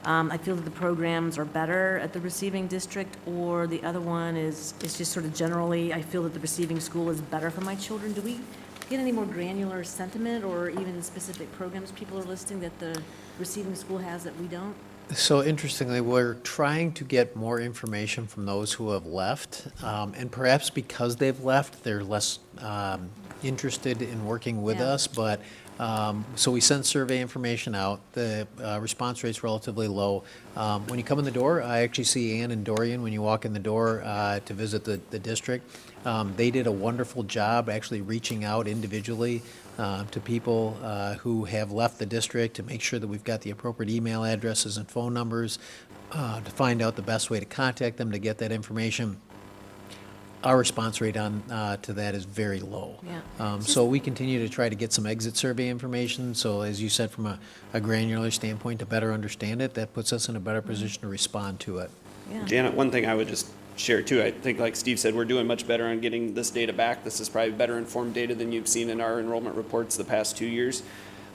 I feel that the programs are better at the receiving district, or the other one is just sort of generally, I feel that the receiving school is better for my children. Do we get any more granular sentiment or even specific programs people are listing that the receiving school has that we don't? So interestingly, we're trying to get more information from those who have left, and perhaps because they've left, they're less interested in working with us, but so we send survey information out. The response rate's relatively low. When you come in the door, I actually see Ann and Dorian when you walk in the door to visit the district. They did a wonderful job actually reaching out individually to people who have left the district to make sure that we've got the appropriate email addresses and phone numbers to find out the best way to contact them to get that information. Our response rate on to that is very low. Yeah. So we continue to try to get some exit survey information. So as you said, from a granular standpoint, to better understand it, that puts us in a better position to respond to it. Yeah. Janet, one thing I would just share too, I think like Steve said, we're doing much better on getting this data back. This is probably better informed data than you've seen in our enrollment reports the past 2 years.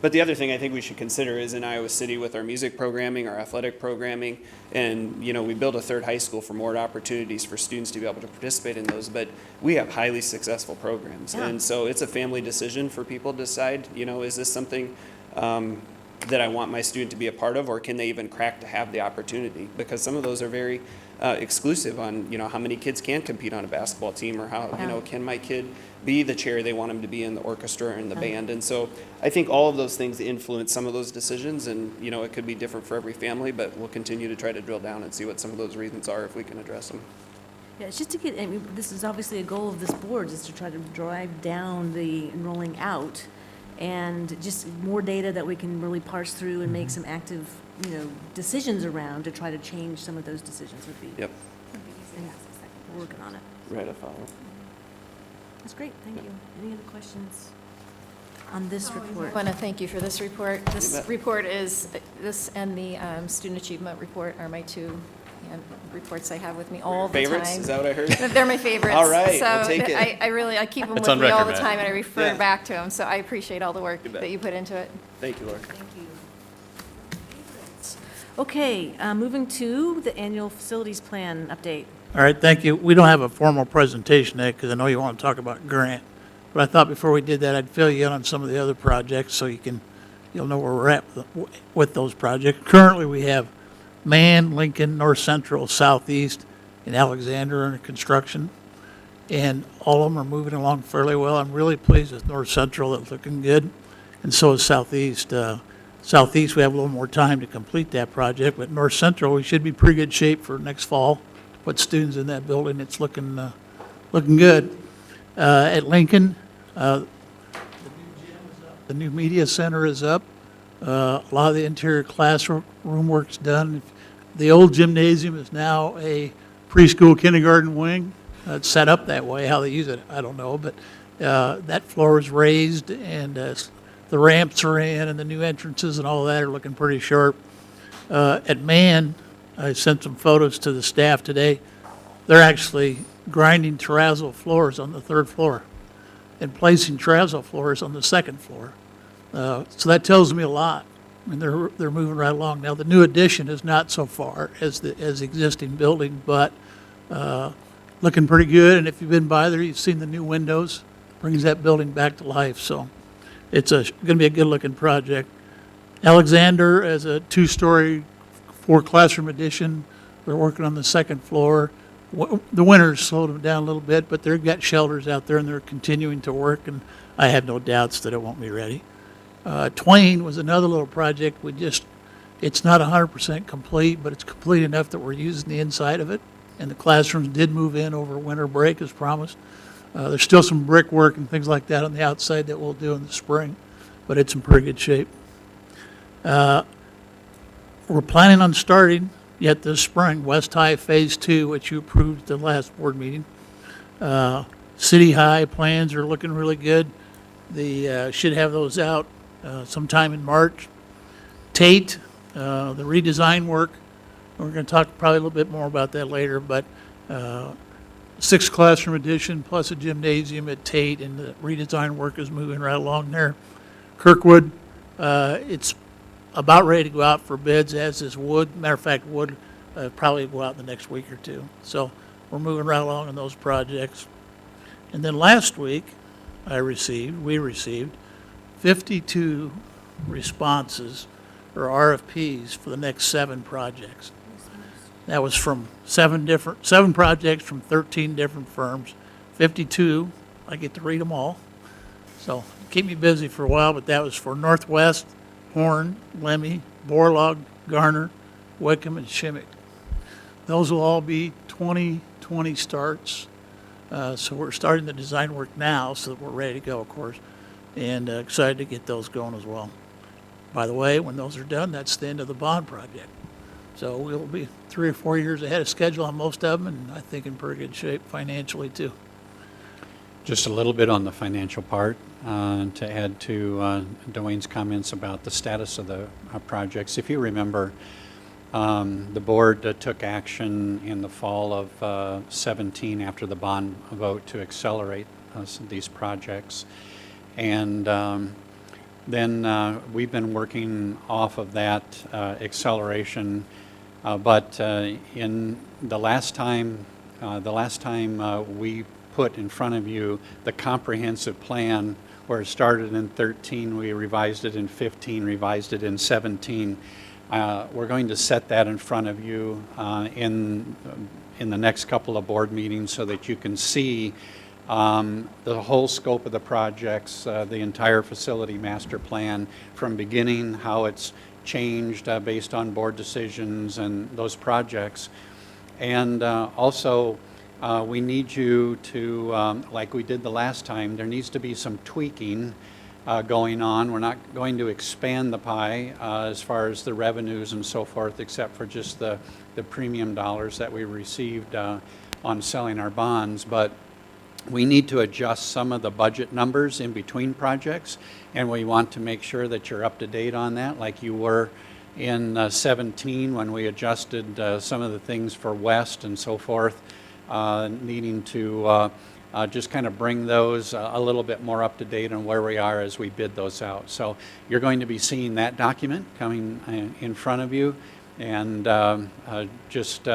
But the other thing I think we should consider is in Iowa City with our music programming, our athletic programming, and we built a 3rd high school for more opportunities for students to be able to participate in those, but we have highly successful programs. Yeah. And so it's a family decision for people to decide, is this something that I want my student to be a part of, or can they even crack to have the opportunity? Because some of those are very exclusive on, how many kids can compete on a basketball team, or how, can my kid be the chair they want him to be in the orchestra or in the band. And so I think all of those things influence some of those decisions, and, it could be different for every family, but we'll continue to try to drill down and see what some of those reasons are if we can address them. Yeah, it's just to get, this is obviously a goal of this board, is to try to drive down the enrolling out, and just more data that we can really parse through and make some active, decisions around to try to change some of those decisions would be. Yep. We're working on it. Right, I follow. That's great, thank you. Any other questions on this report? I want to thank you for this report. This bet. report is, this and the student achievement report are my 2 reports I have with me all the time. Favorites, is that what I heard? They're my favorites. All right, So we'll take it. I keep them It's with on me all record, the Matt. time, and I refer Yeah. back to them, so I appreciate all the work You bet. that you put into it. Thank you, Laura. Thank you. Okay, moving to the annual facilities plan update. All right, thank you. We don't have a formal presentation today because I know you want to talk about grant. But I thought before we did that, I'd fill you in on some of the other projects so you'll know where we're at with those projects. Currently, we have Man, Lincoln, North Central, Southeast, and Alexander under construction. And all of them are moving along fairly well. I'm really pleased with North Central. That's looking good. And so is Southeast. Southeast, we have a little more time to complete that project, but North Central, we should be pretty good shape for next fall put students in that building. It's looking good. At Lincoln, the new media center is up. A lot of the interior classroom work's done. The old gymnasium is now a preschool kindergarten wing. It's set up that way. How they use it, I don't know, but that floor is raised, and the ramps are in, and the new entrances and all that are looking pretty sharp. At Man, I sent some photos to the staff today. They're actually grinding terrazzo floors on the 3rd floor and placing terrazzo floors on the 2nd floor. So that tells me a lot. I mean, they're moving right along. Now, the new addition is not so far as the existing building, but looking pretty good. And if you've been by there, you've seen the new windows. Brings that building back to life. So it's going to be a good-looking project. Alexander, as a 2-story, 4-classroom addition, they're working on the 2nd floor. The winter's slowed them down a little bit, but they've got shelters out there, and they're continuing to work, and I have no doubts that it won't be ready. Twain was another little project. It's not 100% complete, but it's complete enough that we're using the inside of it, and the classrooms did move in over winter break as promised. There's still some brickwork and things like that on the outside that we'll do in the spring, but it's in pretty good shape. We're planning on starting yet this spring, West High Phase 2, which you approved at the last board meeting. City High plans are looking really good. They should have those out sometime in March. Tate, the redesign work, we're going to talk probably a little bit more about that later, but 6-classroom addition plus a gymnasium at Tate, and the redesign work is moving right along there. Kirkwood, it's about ready to go out for bids, as is Wood. Matter of fact, Wood probably go out in the next week or two. So we're moving right along on those projects. And then last week, we received 52 responses or RFPs for the next 7 projects. That was from 7 projects from 13 different firms. 52, I get to read them all. So keep me busy for a while, but that was for Northwest, Horn, Lemmy, Borlaug, Garner, Wickham, and Shimmick. Those will all be 2020 starts. So we're starting the design work now so that we're ready to go, of course, and excited to get those going as well. By the way, when those are done, that's the end of the bond project. So we'll be 3 or 4 years ahead of schedule on most of them, and I think in pretty good shape financially, too. Just a little bit on the financial part to add to Dwayne's comments about the status of the projects. If you remember, the board took action in the fall of 17 after the bond vote to accelerate these projects. And then we've been working off of that acceleration. But in the last time we put in front of you the comprehensive plan, where it started in 13, we revised it in 15, revised it in 17. We're going to set that in front of you in the next couple of board meetings so that you can see the whole scope of the projects, the entire facility master plan from beginning, how it's changed based on board decisions and those projects. And also, we need you to, like we did the last time, there needs to be some tweaking going on. We're not going to expand the pie as far as the revenues and so forth, except for just the premium dollars that we received on selling our bonds. But we need to adjust some of the budget numbers in between projects, and we want to make sure that you're up to date on that, like you were in 17 when we adjusted some of the things for West and so forth, needing to just kind of bring those a little bit more up to date on where we are as we bid those out. So you're going to be seeing that document coming in front of you, and just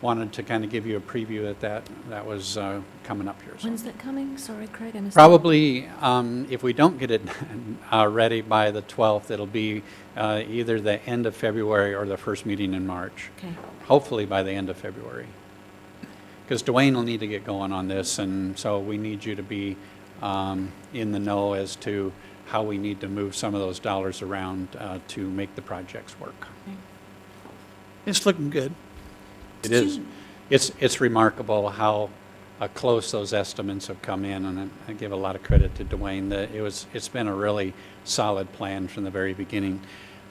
wanted to kind of give you a preview that was coming up here. So. When's that coming? Sorry, Craig, I missed Probably, if we don't get it ready by the 12th, it'll be either the end of February or the first meeting in March. Okay. Hopefully by the end of February. Because Dwayne will need to get going on this, and so we need you to be in the know as to how we need to move some of those dollars around to make the projects work. It's looking good. It is. it's remarkable how close those estimates have come in, and I give a lot of credit to Dwayne. It's been a really solid plan from the very beginning.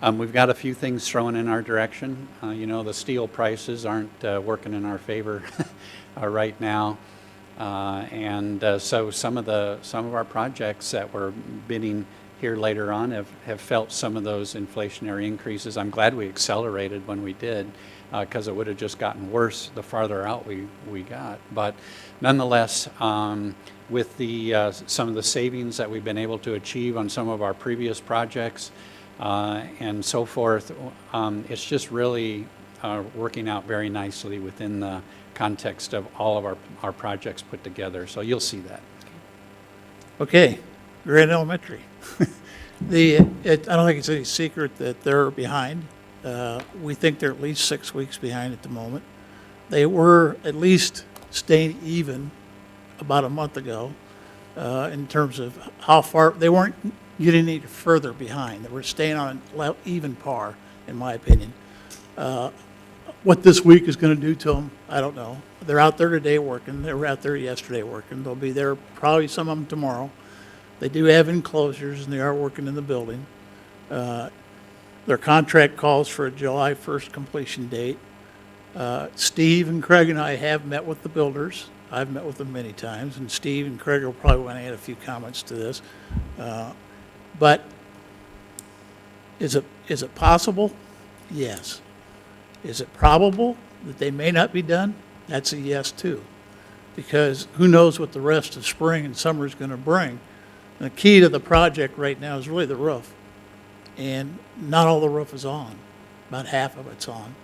We've got a few things thrown in our direction. The steel prices aren't working in our favor right now. So some of our projects that we're bidding here later on have felt some of those inflationary increases. I'm glad we accelerated when we did, because it would have just gotten worse the farther out we got. But nonetheless, with some of the savings that we've been able to achieve on some of our previous projects and so forth, it's just really working out very nicely within the context of all of our projects put together. So you'll see that. Okay, Grant Elementary. I don't think it's any secret that they're behind. We think they're at least 6 weeks behind at the moment. They were at least staying even about a month ago in terms of how far, they weren't getting any further behind. They were staying on an even par, in my opinion. What this week is going to do to them, I don't know. They're out there today working. They were out there yesterday working. They'll be there, probably some of them tomorrow. They do have enclosures, and they are working in the building. Their contract calls for a July 1st completion date. Steve and Craig and I have met with the builders. I've met with them many times, and Steve and Craig will probably want to add a few comments to this. But is it possible? Yes. Is it probable that they may not be done? That's a yes, too. Because who knows what the rest of spring and summer is going to bring. The key to the project right now is really the roof. And not all the roof is on. About half of it's on.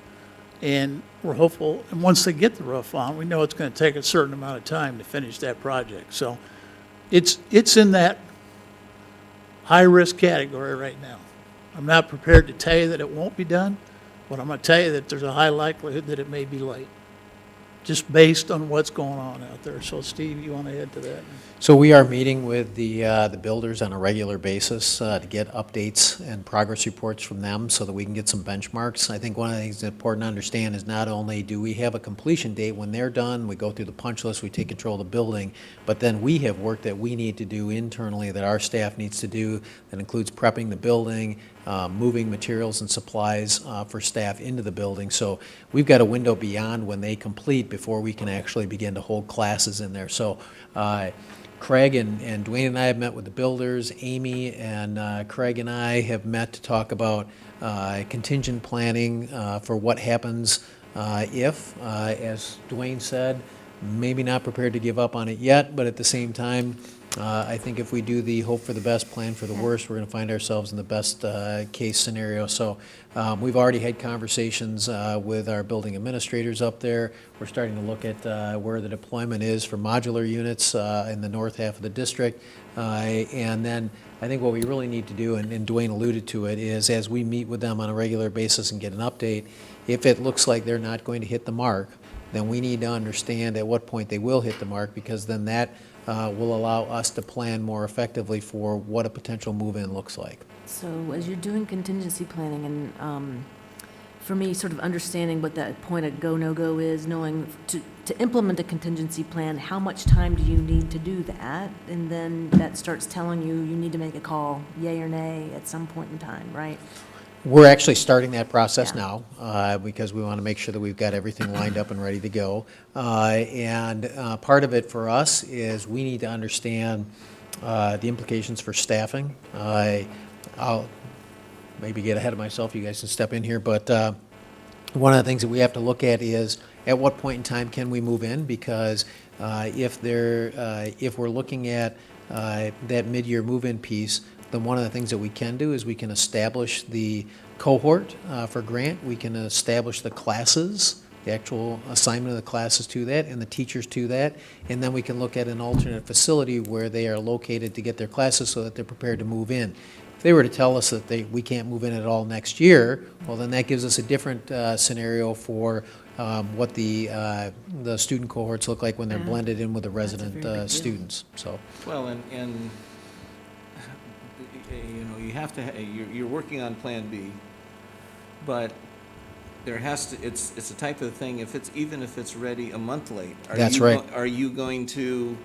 And we're hopeful, and once they get the roof on, we know it's going to take a certain amount of time to finish that project. So it's in that high-risk category right now. I'm not prepared to tell you that it won't be done, but I'm going to tell you that there's a high likelihood that it may be late, just based on what's going on out there. So, Steve, you want to add to that? So we are meeting with the builders on a regular basis to get updates and progress reports from them so that we can get some benchmarks. I think one of the things that's important to understand is not only do we have a completion date when they're done, we go through the punch list, we take control of the building, but then we have work that we need to do internally that our staff needs to do that includes prepping the building, moving materials and supplies for staff into the building. So we've got a window beyond when they complete before we can actually begin to hold classes in there. So Craig and Dwayne and I have met with the builders. Amy and Craig and I have met to talk about contingent planning for what happens if, as Dwayne said, maybe not prepared to give up on it yet, but at the same time, I think if we do the hope for the best, plan for the worst, we're going to find ourselves in the best case scenario. So we've already had conversations with our building administrators up there. We're starting to look at where the deployment is for modular units in the north half of the district. And then I think what we really need to do, and Dwayne alluded to it, is as we meet with them on a regular basis and get an update, if it looks like they're not going to hit the mark, then we need to understand at what point they will hit the mark, because then that will allow us to plan more effectively for what a potential move-in looks like. So as you're doing contingency planning, and for me, sort of understanding what that point of go, no-go is, knowing to implement a contingency plan, how much time do you need to do that? And then that starts telling you need to make a call, yay or nay, at some point in time, right? We're actually starting that process Yeah. now because we want to make sure that we've got everything lined up and ready to go. And part of it for us is we need to understand the implications for staffing. I'll maybe get ahead of myself. You guys can step in here. But one of the things that we have to look at is at what point in time can we move in? Because if we're looking at that mid-year move-in piece, then one of the things that we can do is we can establish the cohort for grant. We can establish the classes, the actual assignment of the classes to that, and the teachers to that. And then we can look at an alternate facility where they are located to get their classes so that they're prepared to move in. If they were to tell us that we can't move in at all next year, well, then that gives us a different scenario for what the student cohorts look like when they're blended in with the resident students. So. Well, and you know, you have to, you're working on Plan B, but there has to, it's the type of thing, even if it's ready a month late. That's right. Are you going to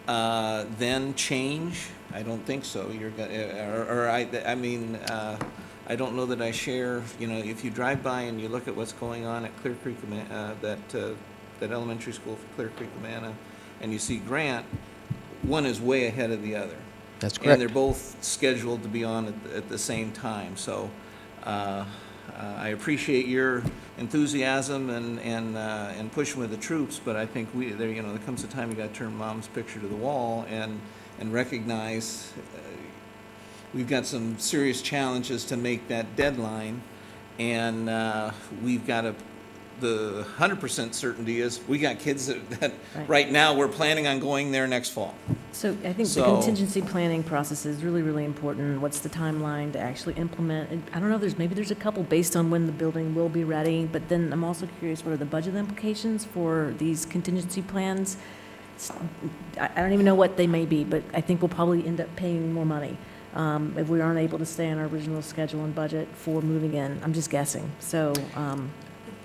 then change? I don't think so. I mean, I don't know that I share, if you drive by and you look at what's going on at Clear Creek, that elementary school for Clear Creek, Amana, and you see Grant, one is way ahead of the other. That's correct. And they're both scheduled to be on at the same time. So I appreciate your enthusiasm and pushing with the troops, but I think there comes a time you got to turn mom's picture to the wall and recognize we've got some serious challenges to make that deadline, and we've got to. The 100% certainty is we got kids that right now we're planning on going there next fall. So I think the contingency planning process is really, really important. What's the timeline to actually implement? And I don't know, maybe there's a couple based on when the building will be ready, but then I'm also curious, what are the budget implications for these contingency plans? I don't even know what they may be, but I think we'll probably end up paying more money if we aren't able to stay on our original schedule and budget for moving in. I'm just guessing. So,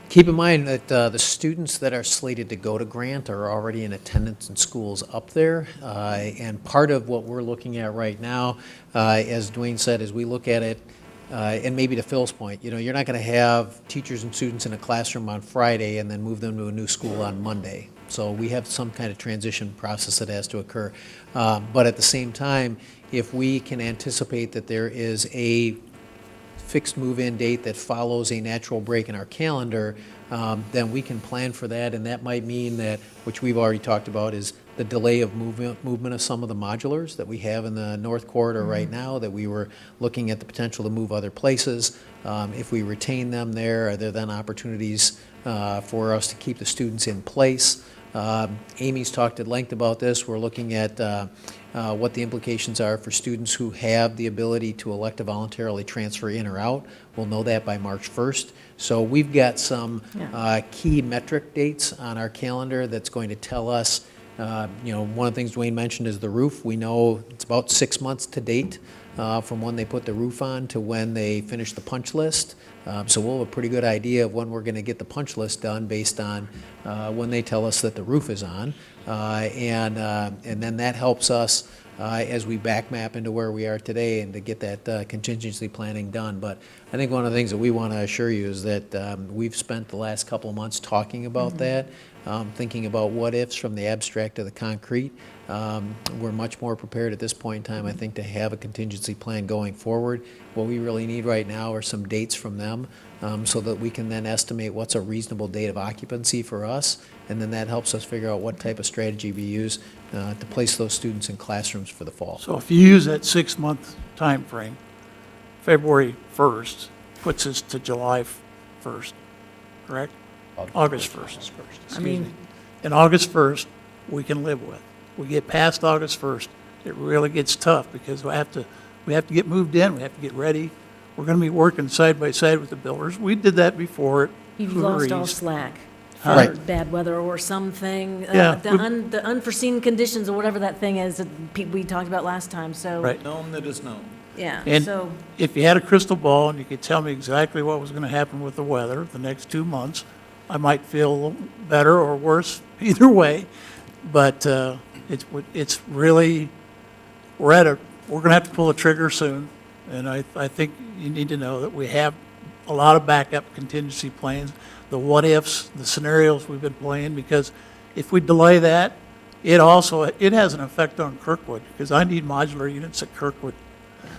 keep in mind that the students that are slated to go to Grant are already in attendance in schools up there. And part of what we're looking at right now, as Dwayne said, is we look at it, and maybe to Phil's point, you're not going to have teachers and students in a classroom on Friday and then move them to a new school on Monday. So we have some kind of transition process that has to occur. But at the same time, if we can anticipate that there is a fixed move-in date that follows a natural break in our calendar, then we can plan for that, and that might mean that, which we've already talked about, is the delay of movement of some of the modulars that we have in the North Corridor right now, that we were looking at the potential to move other places. If we retain them there, are there then opportunities for us to keep the students in place? Amy's talked at length about this. We're looking at what the implications are for students who have the ability to elect to voluntarily transfer in or out. We'll know that by March 1st. So we've got some key metric dates on our calendar that's going to tell us, one of the things Dwayne mentioned is the roof. We know it's about 6 months to date from when they put the roof on to when they finish the punch list. So we'll have a pretty good idea of when we're going to get the punch list done based on when they tell us that the roof is on. And then that helps us as we back map into where we are today and to get that contingency planning done. But I think one of the things that we want to assure you is that we've spent the last couple of months talking about that, thinking about what ifs from the abstract to the concrete. We're much more prepared at this point in time, I think, to have a contingency plan going forward. What we really need right now are some dates from them so that we can then estimate what's a reasonable date of occupancy for us, and then that helps us figure out what type of strategy we use to place those students in classrooms for the fall. So if you use that 6-month time frame, February 1st puts us to July 1st, correct? August 1st. Excuse me. And August 1st, we can live with. We get past August 1st, it really gets tough because we have to get moved in, we have to get ready. We're going to be working side by side with the builders. We did that before. You've lost all slack for Right. bad weather or something, Yeah. the unforeseen conditions or whatever that thing is that we talked about last time, so. Right. Known that is known. Yeah, And so, if you had a crystal ball and you could tell me exactly what was going to happen with the weather the next 2 months, I might feel a little better or worse either way. But it's really, we're going to have to pull a trigger soon. And I think you need to know that we have a lot of backup contingency plans, the what-ifs, the scenarios we've been playing, because if we delay that, it has an effect on Kirkwood, because I need modular units at Kirkwood.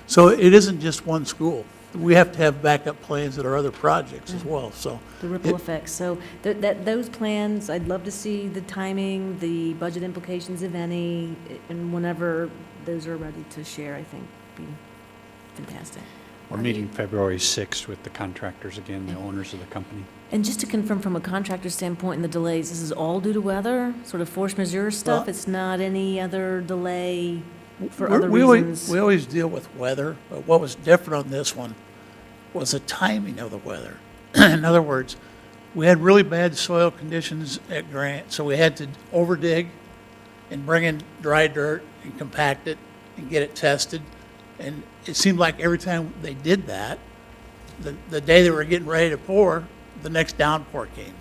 So it isn't just one school. We have to have backup plans at our other projects as well, so. the ripple effects, so those plans, I'd love to see the timing, the budget implications, if any, and whenever those are ready to share, I think be fantastic. We're meeting February 6th with the contractors again, the owners of the company. And just to confirm from a contractor standpoint in the delays, this is all due to weather, sort of force majeure stuff? Well, It's not any other delay for We- other we reasons? We always deal with weather, but what was different on this one was the timing of the weather. In other words, we had really bad soil conditions at Grant, so we had to overdig and bring in dry dirt and compact it and get it tested. And it seemed like every time they did that, the day they were getting ready to pour, the next downpour came.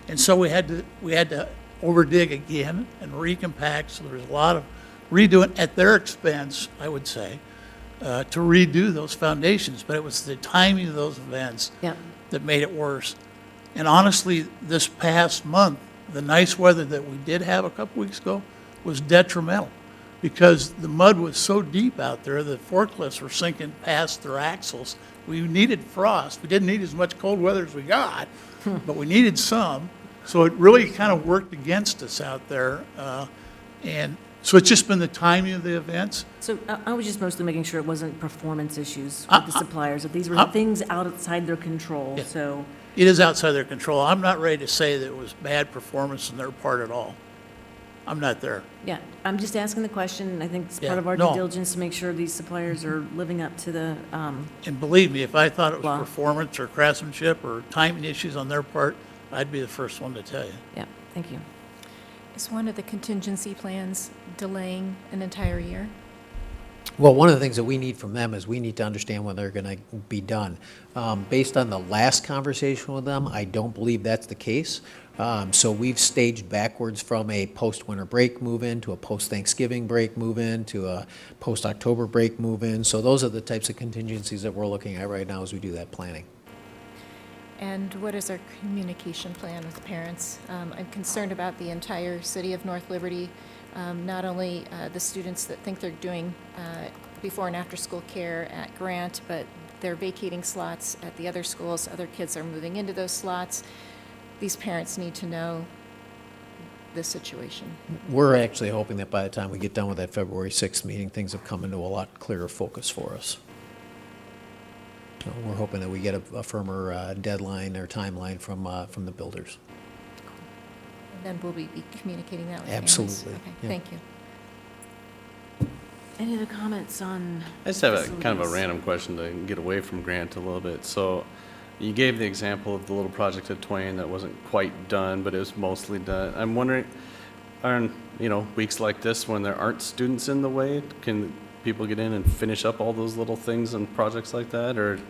And so we had to overdig again and recompact, so there was a lot of redoing at their expense, I would say, to redo those foundations, but it was the timing of those events Yep. that made it worse. And honestly, this past month, the nice weather that we did have a couple weeks ago was detrimental because the mud was so deep out there, the forklifts were sinking past their axles. We needed frost. We didn't need as much cold weather as we got, but we needed some. So it really kind of worked against us out there. And so it's just been the timing of the events. So I was just mostly making sure it wasn't performance issues with the suppliers, that these were things outside their control, Yeah. so. It is outside their control. I'm not ready to say that it was bad performance on their part at all. I'm not there. Yeah, I'm just asking the question. I think it's part Yeah, of our due no. diligence to make sure these suppliers are living up to the, And believe me, if I thought it was Wow. performance or craftsmanship or timing issues on their part, I'd be the first one to tell you. yeah, thank you. Is one of the contingency plans delaying an entire year? Well, one of the things that we need from them is we need to understand when they're going to be done. Based on the last conversation with them, I don't believe that's the case. So we've staged backwards from a post-winter break move-in to a post-Thanksgiving break move-in to a post-October break move-in. So those are the types of contingencies that we're looking at right now as we do that planning. And what is our communication plan with parents? I'm concerned about the entire city of North Liberty, not only the students that think they're doing before and after school care at Grant, but they're vacating slots at the other schools. Other kids are moving into those slots. These parents need to know the situation. We're actually hoping that by the time we get done with that February 6th meeting, things have come into a lot clearer focus for us. So we're hoping that we get a firmer deadline or timeline from the builders. And then will we be communicating that with parents? Absolutely, Okay, yeah. thank you. Any other comments on? I just have a kind of a facilities? random question to get away from Grant a little bit. So you gave the example of the little project at Twain that wasn't quite done, but it was mostly done. I'm wondering, are, weeks like this when there aren't students in the way, can people get in and finish up all those little things and projects like that, or?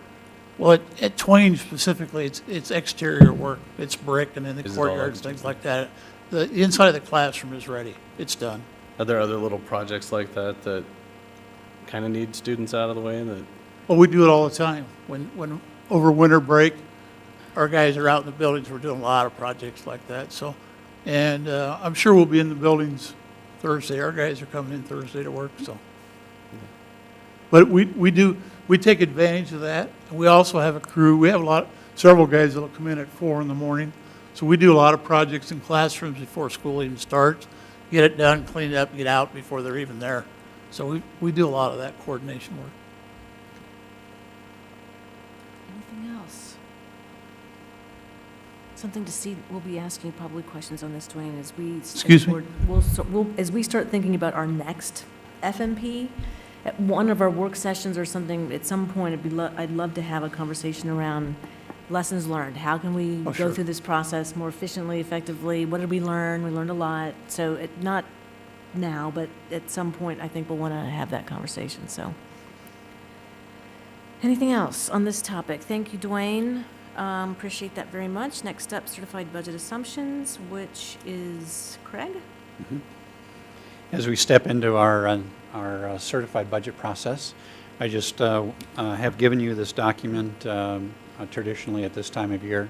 Well, at Twain specifically, it's exterior work. It's brick and in the Is it all courtyards, things like that. The inside of the classroom is ready. It's done. Are there other little projects like that that kind of need students out of the way that? Well, we do it all the time. When over winter break, our guys are out in the buildings. We're doing a lot of projects like that. So, and I'm sure we'll be in the buildings Thursday. Our guys are coming in Thursday to work. So, but we take advantage of that. And we also have a crew. We have several guys that'll come in at 4 in the morning. So we do a lot of projects in classrooms before school even starts. Get it done, clean it up, get out before they're even there. So we do a lot of that coordination work. Anything else? Something to see, we'll be asking you probably questions on this, Dwayne, as we. Excuse me? As we start thinking about our next FMP, at one of our work sessions or something, at some point, I'd love to have a conversation around lessons learned. How can we go sure. through this process more efficiently, effectively? What did we learn? We learned a lot. So not now, but at some point, I think we'll want to have that conversation, so. Anything else on this topic? Thank you, Dwayne. Appreciate that very much. Next up, certified budget assumptions, which is Craig? As we step into our certified budget process, I just have given you this document traditionally at this time of year,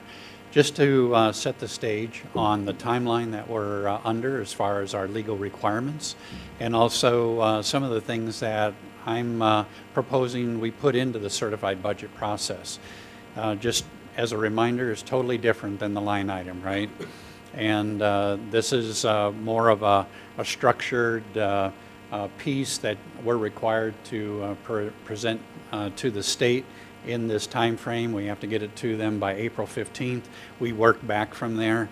just to set the stage on the timeline that we're under as far as our legal requirements, and also some of the things that I'm proposing we put into the certified budget process. Just as a reminder, it's totally different than the line item, right? And this is more of a structured piece that we're required to present to the state in this time frame. We have to get it to them by April 15th. We work back from there.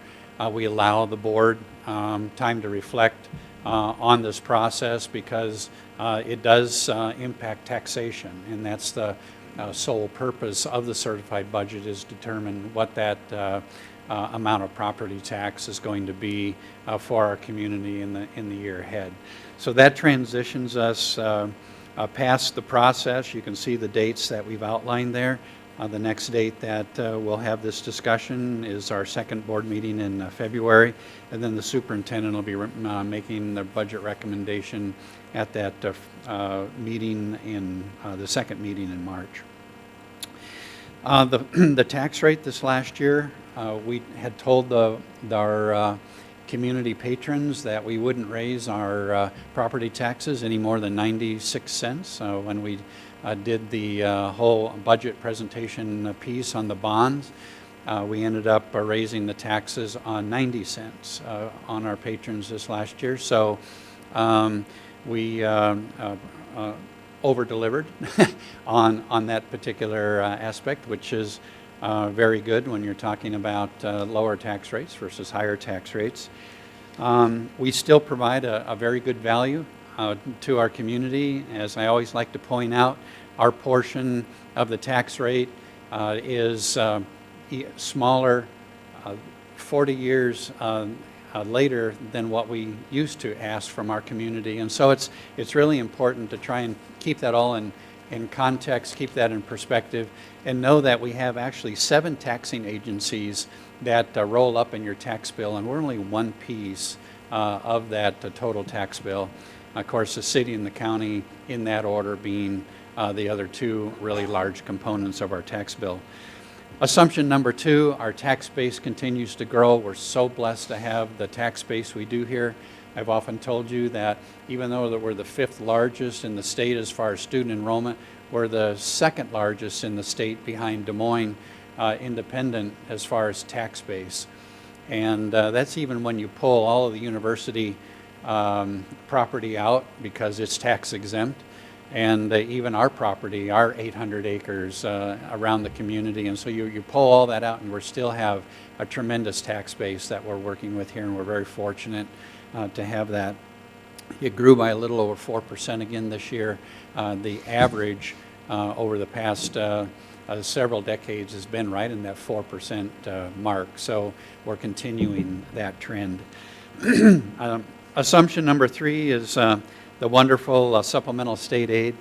We allow the board time to reflect on this process because it does impact taxation, and that's the sole purpose of the certified budget, is determine what that amount of property tax is going to be for our community in the year ahead. So that transitions us past the process. You can see the dates that we've outlined there. The next date that we'll have this discussion is our second board meeting in February, and then the superintendent will be making the budget recommendation at that meeting in the second meeting in March. The tax rate this last year, we had told our community patrons that we wouldn't raise our property taxes any more than 96 cents. When we did the whole budget presentation piece on the bonds, we ended up raising the taxes on 90 cents on our patrons this last year. So we over-delivered on that particular aspect, which is very good when you're talking about lower tax rates versus higher tax rates. We still provide a very good value to our community. As I always like to point out, our portion of the tax rate is smaller 40 years later than what we used to ask from our community. And so it's really important to try and keep that all in context, keep that in perspective, and know that we have actually 7 taxing agencies that roll up in your tax bill, and we're only one piece of that total tax bill. Of course, the city and the county in that order being the other 2 really large components of our tax bill. Assumption number 2, our tax base continues to grow. We're so blessed to have the tax base we do here. I've often told you that even though that we're the 5th largest in the state as far as student enrollment, we're the 2nd largest in the state behind Des Moines Independent as far as tax base. And that's even when you pull all of the university property out because it's tax exempt. And even our property, our 800 acres around the community. And so you pull all that out and we still have a tremendous tax base that we're working with here, and we're very fortunate to have that. It grew by a little over 4% again this year. The average over the past several decades has been right in that 4% mark. So we're continuing that trend. Assumption number 3 is the wonderful supplemental state aid.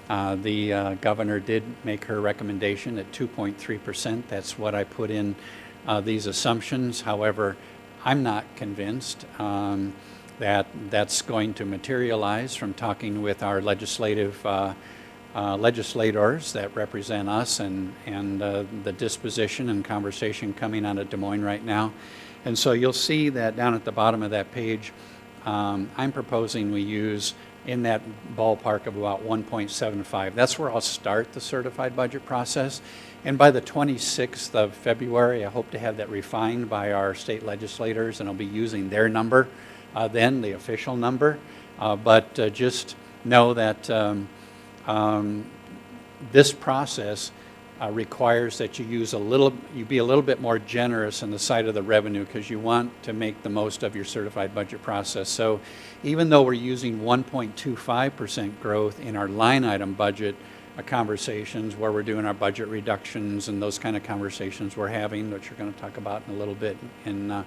The governor did make her recommendation at 2.3%. That's what I put in these assumptions. However, I'm not convinced that that's going to materialize from talking with our legislators that represent us and the disposition and conversation coming out of Des Moines right now. And so you'll see that down at the bottom of that page, I'm proposing we use in that ballpark of about 1.75. That's where I'll start the certified budget process. And by the 26th of February, I hope to have that refined by our state legislators, and I'll be using their number then, the official number. But just know that this process requires that you be a little bit more generous on the side of the revenue, because you want to make the most of your certified budget process. So even though we're using 1.25% growth in our line item budget conversations, where we're doing our budget reductions and those kind of conversations we're having, which we're going to talk about in a little bit in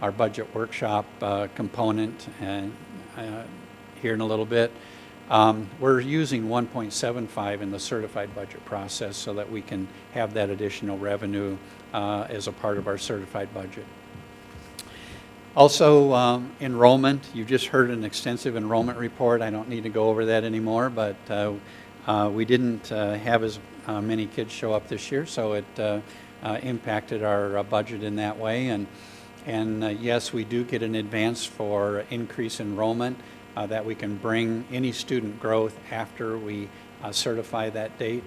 our budget workshop component here in a little bit, we're using 1.75 in the certified budget process so that we can have that additional revenue as a part of our certified budget. Also, enrollment. You just heard an extensive enrollment report. I don't need to go over that anymore, but we didn't have as many kids show up this year, so it impacted our budget in that way. And yes, we do get an advance for increased enrollment. That we can bring any student growth after we certify that date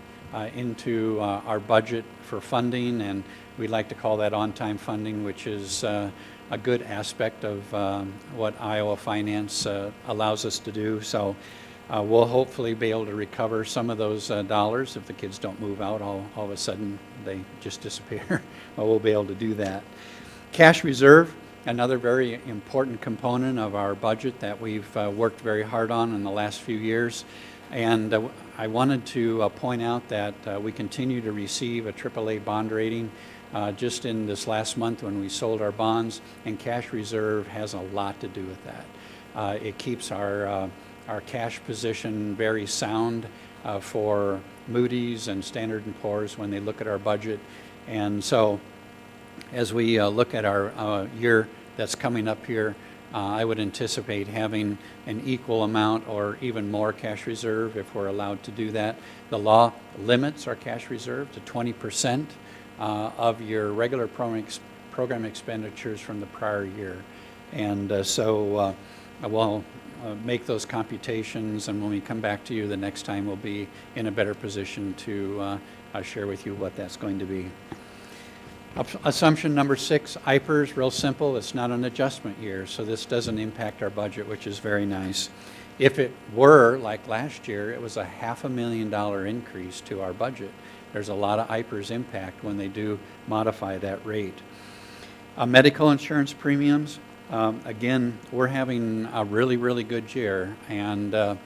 into our budget for funding, and we like to call that on-time funding, which is a good aspect of what Iowa finance allows us to do. So we'll hopefully be able to recover some of those dollars if the kids don't move out all of a sudden, they just disappear. Well, we'll be able to do that. Cash reserve. Another very important component of our budget that we've worked very hard on in the last few years. And I wanted to point out that we continue to receive a AAA bond rating just in this last month when we sold our bonds, and cash reserve has a lot to do with that. It keeps our cash position very sound. for Moody's and Standard & Poor's when they look at our budget. And so as we look at our year that's coming up here, I would anticipate having an equal amount or even more cash reserve if we're allowed to do that. The law limits our cash reserve to 20% of your regular program expenditures from the prior year. And so we'll make those computations, and when we come back to you the next time, we'll be in a better position to share with you what that's going to be. Assumption number 6, IPERS, real simple. It's not an adjustment year, so this doesn't impact our budget, which is very nice. If it were, like last year, it was a $500,000 increase to our budget. There's a lot of IPERS impact when they do modify that rate. Medical insurance premiums, again, we're having a really, really good year, and the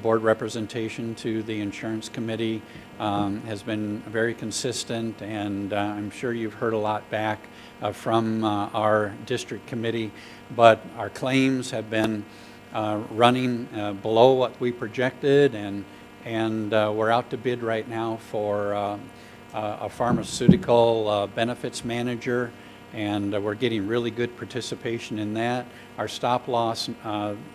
board representation to the insurance committee has been very consistent, and I'm sure you've heard a lot back from our district committee, but our claims have been running below what we projected, and we're out to bid right now for a pharmaceutical benefits manager, and we're getting really good participation in that. Our stop loss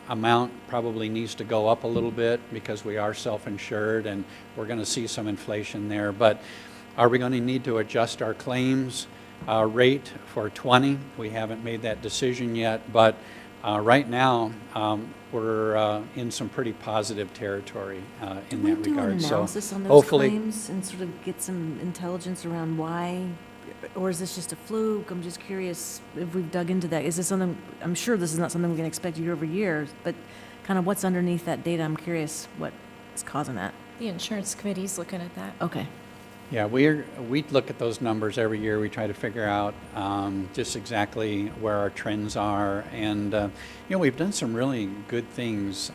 amount probably needs to go up a little bit because we are self-insured, and we're going to see some inflation there. But are we going to need to adjust our claims rate for 20? We haven't made that decision yet, but right now we're in some pretty positive territory in that regard. Do we do an analysis on those hopefully, claims and sort of get some intelligence around why? Or is this just a fluke? I'm just curious if we've dug into that. Is this something, I'm sure this is not something we can expect year over year, but kind of what's underneath that data? I'm curious what is causing that. The insurance committee's looking at that. Okay. yeah, we look at those numbers every year. We try to figure out just exactly where our trends are. And, we've done some really good things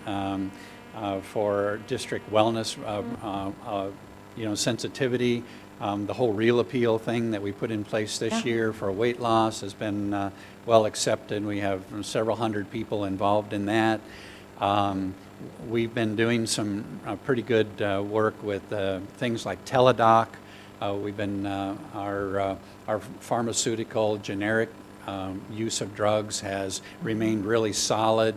for district wellness, sensitivity. The whole real appeal thing that we put in place this year for weight loss has been well accepted. We have several hundred people involved in that. We've been doing some pretty good work with things like Teledoc. We've been our pharmaceutical generic use of drugs has remained really solid.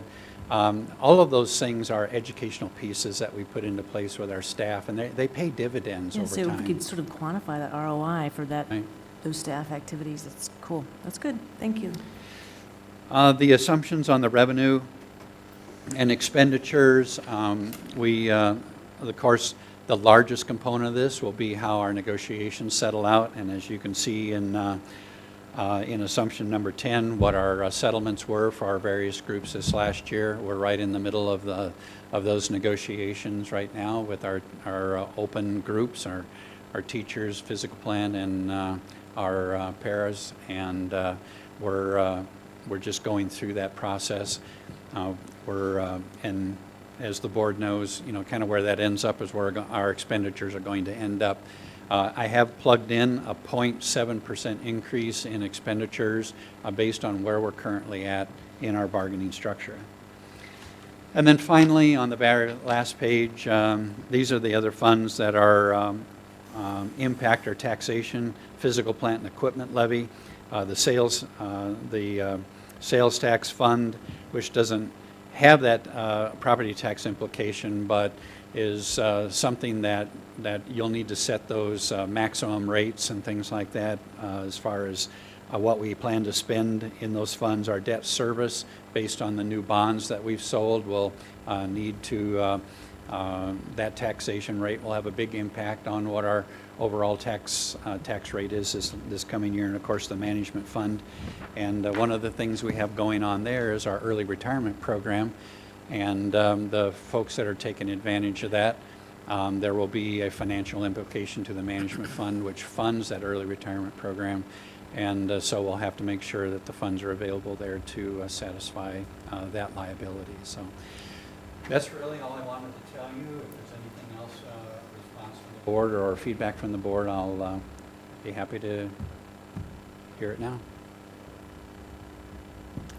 All of those things are educational pieces that we put into place with our staff, and they pay dividends over So time. we could sort of quantify that ROI for that, Right. those staff activities. That's cool. That's good. Thank you. The assumptions on the revenue and expenditures, of course, the largest component of this will be how our negotiations settle out, and as you can see in assumption number 10, what our settlements were for our various groups this last year. We're right in the middle of those negotiations right now with our open groups, our teachers, physical plan, and our paras, and we're just going through that process. And as the board knows, kind of where that ends up is where our expenditures are going to end up. I have plugged in a 0.7% increase in expenditures based on where we're currently at in our bargaining structure. And then finally, on the very last page, these are the other funds that are impact our taxation, physical plant and equipment levy, the sales tax fund, which doesn't have that property tax implication, but is something that you'll need to set those maximum rates and things like that as far as what we plan to spend in those funds. Our debt service, based on the new bonds that we've sold, will need to, that taxation rate will have a big impact on what our overall tax rate is this coming year, and of course the management fund. And one of the things we have going on there is our early retirement program. And the folks that are taking advantage of that, there will be a financial implication to the management fund, which funds that early retirement program. And so we'll have to make sure that the funds are available there to satisfy that liability. So that's really all I wanted to tell you. If there's anything else, response from the board or feedback from the board, I'll be happy to hear it now.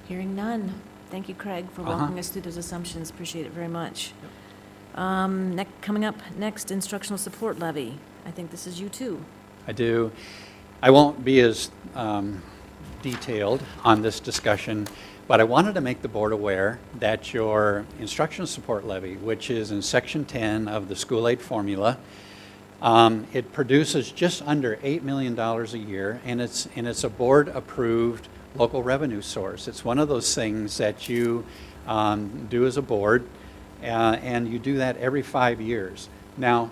Hearing none. Thank you, Craig, for walking us through those assumptions. Appreciate it very much. Coming up next, instructional support levy. I think this is you too. I do. I won't be as detailed on this discussion, but I wanted to make the board aware that your instructional support levy, which is in Section 10 of the school aid formula, it produces just under $8 million a year, and it's a board-approved local revenue source. It's one of those things that you do as a board, and you do that every 5 years. Now,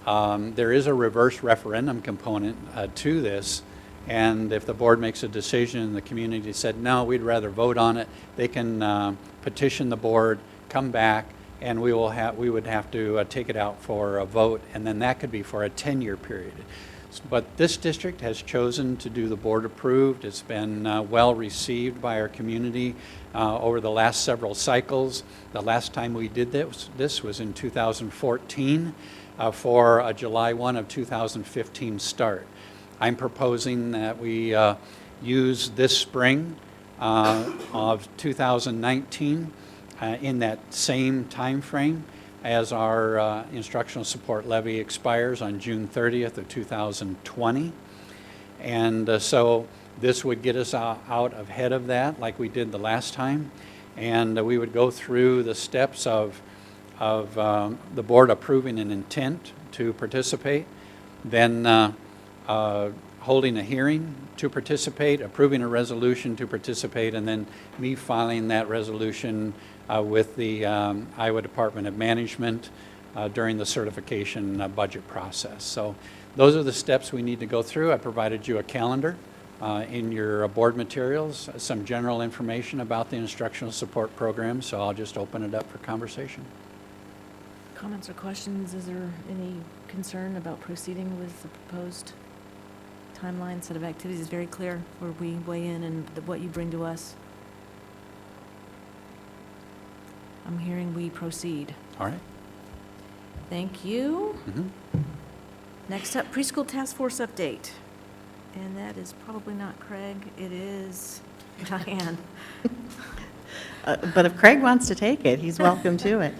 there is a reverse referendum component to this, and if the board makes a decision and the community said, no, we'd rather vote on it, they can petition the board, come back, and we would have to take it out for a vote, and then that could be for a 10-year period. But this district has chosen to do the board approved. It's been well received by our community over the last several cycles. The last time we did this was in 2014 for a July 1 of 2015 start. I'm proposing that we use this spring of 2019 in that same time frame as our instructional support levy expires on June 30th of 2020. And so this would get us out ahead of that like we did the last time. And we would go through the steps of the board approving an intent to participate, then holding a hearing to participate, approving a resolution to participate, and then me filing that resolution with the Iowa Department of Management during the certification budget process. So those are the steps we need to go through. I provided you a calendar in your board materials, some general information about the instructional support program, so I'll just open it up for conversation. Comments or questions? Is there any concern about proceeding with the proposed timeline, set of activities? Is very clear where we weigh in and what you bring to us. I'm hearing we proceed. All right. Thank you. Mm-hmm. Next up, preschool task force update. And that is probably not Craig, it is Diane. But if Craig wants to take it, he's welcome to it.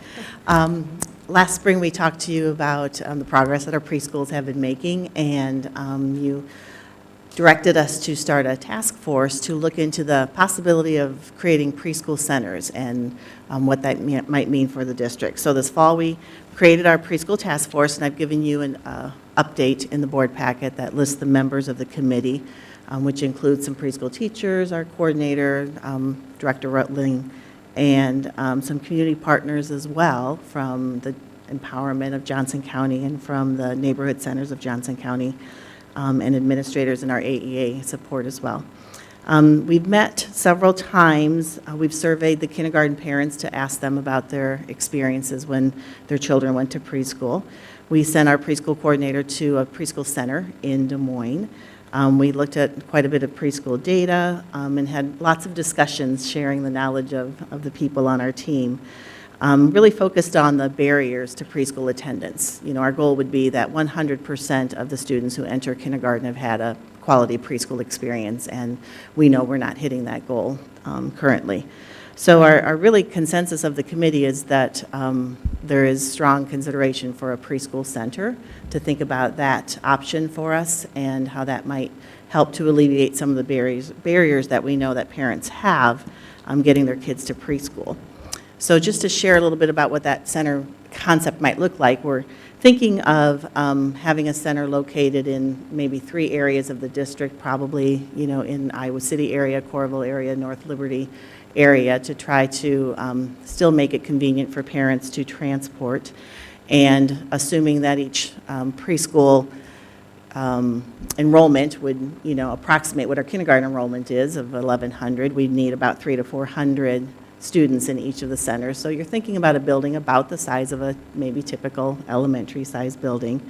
Last spring, we talked to you about the progress that our preschools have been making, and you directed us to start a task force to look into the possibility of creating preschool centers and what that might mean for the district. So this fall, we created our preschool task force, and I've given you an update in the board packet that lists the members of the committee, which includes some preschool teachers, our coordinator, Director Rutling, and some community partners as well from the empowerment of Johnson County and from the neighborhood centers of Johnson County, and administrators in our AEA support as well. We've met several times. We've surveyed the kindergarten parents to ask them about their experiences when their children went to preschool. We sent our preschool coordinator to a preschool center in Des Moines. We looked at quite a bit of preschool data and had lots of discussions sharing the knowledge of the people on our team. Really focused on the barriers to preschool attendance. You know, our goal would be that 100% of the students who enter kindergarten have had a quality preschool experience, and we know we're not hitting that goal currently. So our really consensus of the committee is that there is strong consideration for a preschool center, to think about that option for us and how that might help to alleviate some of the barriers that we know that parents have getting their kids to preschool. So just to share a little bit about what that center concept might look like, we're thinking of having a center located in maybe 3 areas of the district, probably, you know, in Iowa City area, Coralville area, North Liberty area, to try to still make it convenient for parents to transport. And assuming that each preschool enrollment would, you know, approximate what our kindergarten enrollment is of 1,100, we'd need about 300 to 400 students in each of the centers. So you're thinking about a building about the size of a maybe typical elementary size building.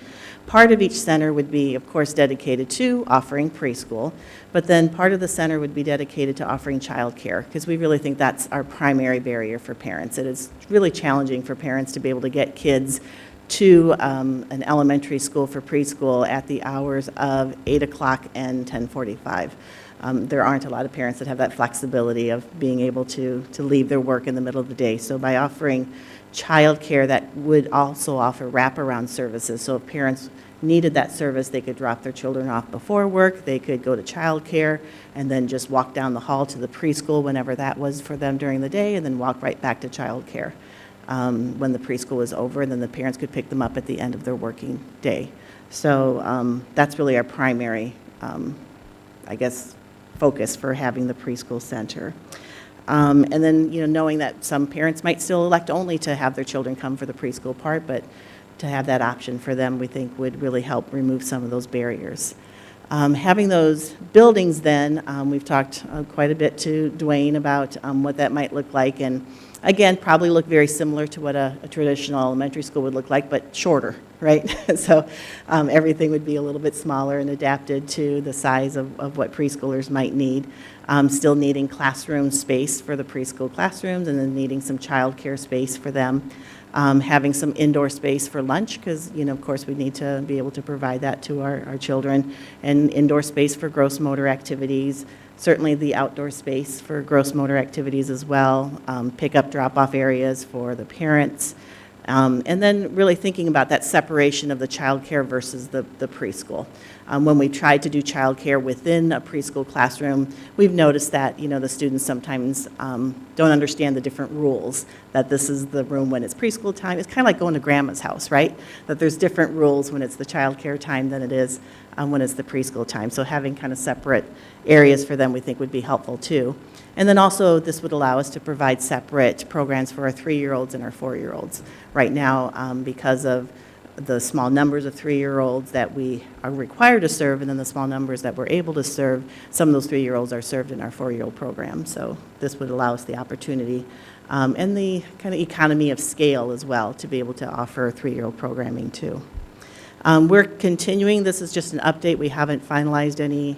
Part of each center would be, of course, dedicated to offering preschool, but then part of the center would be dedicated to offering childcare, because we really think that's our primary barrier for parents. It is really challenging for parents to be able to get kids to an elementary school for preschool at the hours of 8 o'clock and 10:45. there aren't a lot of parents that have that flexibility of being able to leave their work in the middle of the day. So by offering childcare, that would also offer wraparound services. So if parents needed that service, they could drop their children off before work, they could go to childcare, and then just walk down the hall to the preschool whenever that was for them during the day, and then walk right back to childcare when the preschool was over, and then the parents could pick them up at the end of their working day. So that's really our primary, I guess, focus for having the preschool center. And then, knowing that some parents might still elect only to have their children come for the preschool part, but to have that option for them, we think would really help remove some of those barriers. Having those buildings then, we've talked quite a bit to Dwayne about what that might look like, and again, probably look very similar to what a traditional elementary school would look like, but shorter, right? So everything would be a little bit smaller and adapted to the size of what preschoolers might need. Still needing classroom space for the preschool classrooms, and then needing some childcare space for them. Having some indoor space for lunch, because, of course, we need to be able to provide that to our children, and indoor space for gross motor activities, certainly the outdoor space for gross motor activities as well, pick-up, drop-off areas for the parents, and then really thinking about that separation of the childcare versus the preschool. When we tried to do childcare within a preschool classroom, we've noticed that, the students sometimes don't understand the different rules, that this is the room when it's preschool time. It's kind of like going to grandma's house, right? That there's different rules when it's the childcare time than it is when it's the preschool time. So having kind of separate areas for them, we think would be helpful too. And then also, this would allow us to provide separate programs for our 3-year-olds and our 4-year-olds. Right now, because of the small numbers of 3-year-olds that we are required to serve, and then the small numbers that we're able to serve, some of those 3-year-olds are served in our 4-year-old program. So this would allow us the opportunity and the kind of economy of scale as well to be able to offer 3-year-old programming too. We're continuing. This is just an update. We haven't finalized any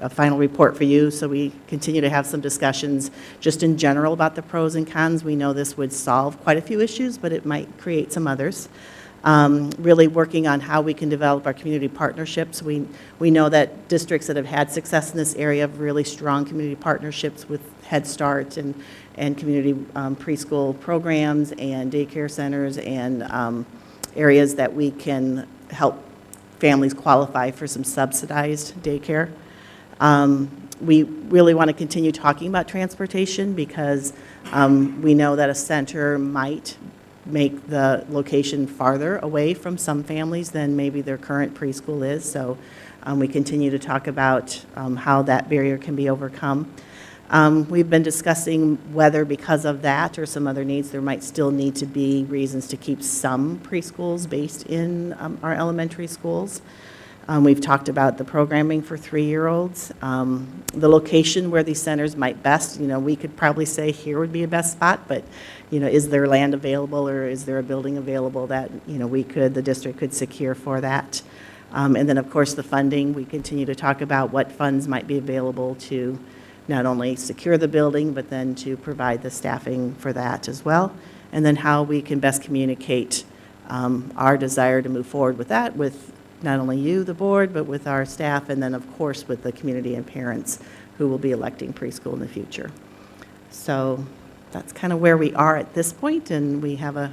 a final report for you, so we continue to have some discussions just in general about the pros and cons. We know this would solve quite a few issues, but it might create some others. Really working on how we can develop our community partnerships. We know that districts that have had success in this area have really strong community partnerships with Head Start and community preschool programs and daycare centers and areas that we can help families qualify for some subsidized daycare. We really want to continue talking about transportation because we know that a center might make the location farther away from some families than maybe their current preschool is. So we continue to talk about how that barrier can be overcome. We've been discussing whether because of that or some other needs, there might still need to be reasons to keep some preschools based in our elementary schools. We've talked about the programming for 3-year-olds. The location where these centers might best, we could probably say here would be a best spot, but, is there land available or is there a building available that, the district could secure for that? And then, of course, the funding. We continue to talk about what funds might be available to not only secure the building, but then to provide the staffing for that as well. And then how we can best communicate our desire to move forward with that with not only you, the board, but with our staff, and then, of course, with the community and parents who will be electing preschool in the future. So that's kind of where we are at this point, and we have a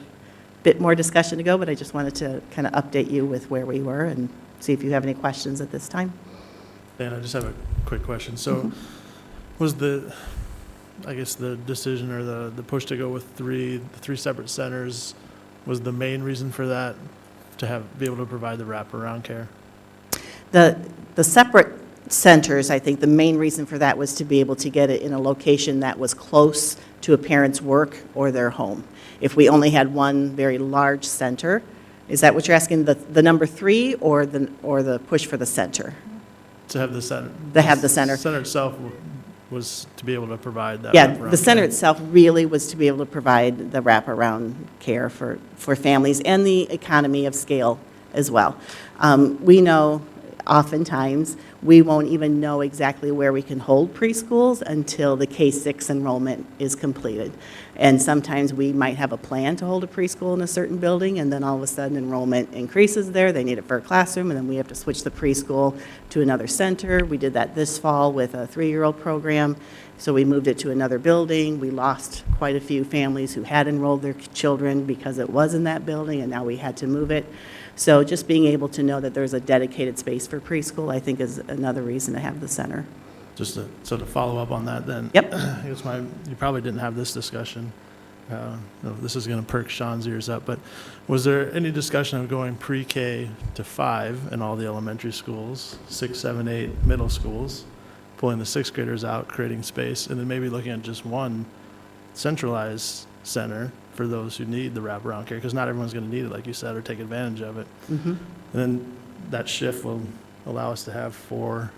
bit more discussion to go, but I just wanted to kind of update you with where we were and see if you have any questions at this time. Dan, I just have a quick question. So was the decision or the push to go with three separate centers, was the main reason for that to be able to provide the wraparound care? The separate centers, I think the main reason for that was to be able to get it in a location that was close to a parent's work or their home. If we only had one very large center, is that what you're asking, the number 3 or the push for the center? To have the center. To have the center. The center itself was to be able to provide that. Yeah, wraparound the center care. itself really was to be able to provide the wraparound care for families and the economy of scale as well. We know oftentimes we won't even know exactly where we can hold preschools until the K-6 enrollment is completed. And sometimes we might have a plan to hold a preschool in a certain building, and then all of a sudden enrollment increases there. They need it for a classroom, and then we have to switch the preschool to another center. We did that this fall with a 3-year-old program. So we moved it to another building. We lost quite a few families who had enrolled their children because it was in that building, and now we had to move it. So just being able to know that there's a dedicated space for preschool, I think, is another reason to have the center. Just to sort of follow up on that then. Yep. I guess you probably didn't have this discussion. No, this is going to perk Sean's ears up, but was there any discussion of going pre-K to 5 in all the elementary schools, 6, 7, 8 middle schools, pulling the 6th graders out, creating space, and then maybe looking at just one centralized center for those who need the wraparound care, because not everyone's going to need it, like you said, or take advantage of it. Mm-hmm. And then that shift will allow us to have 4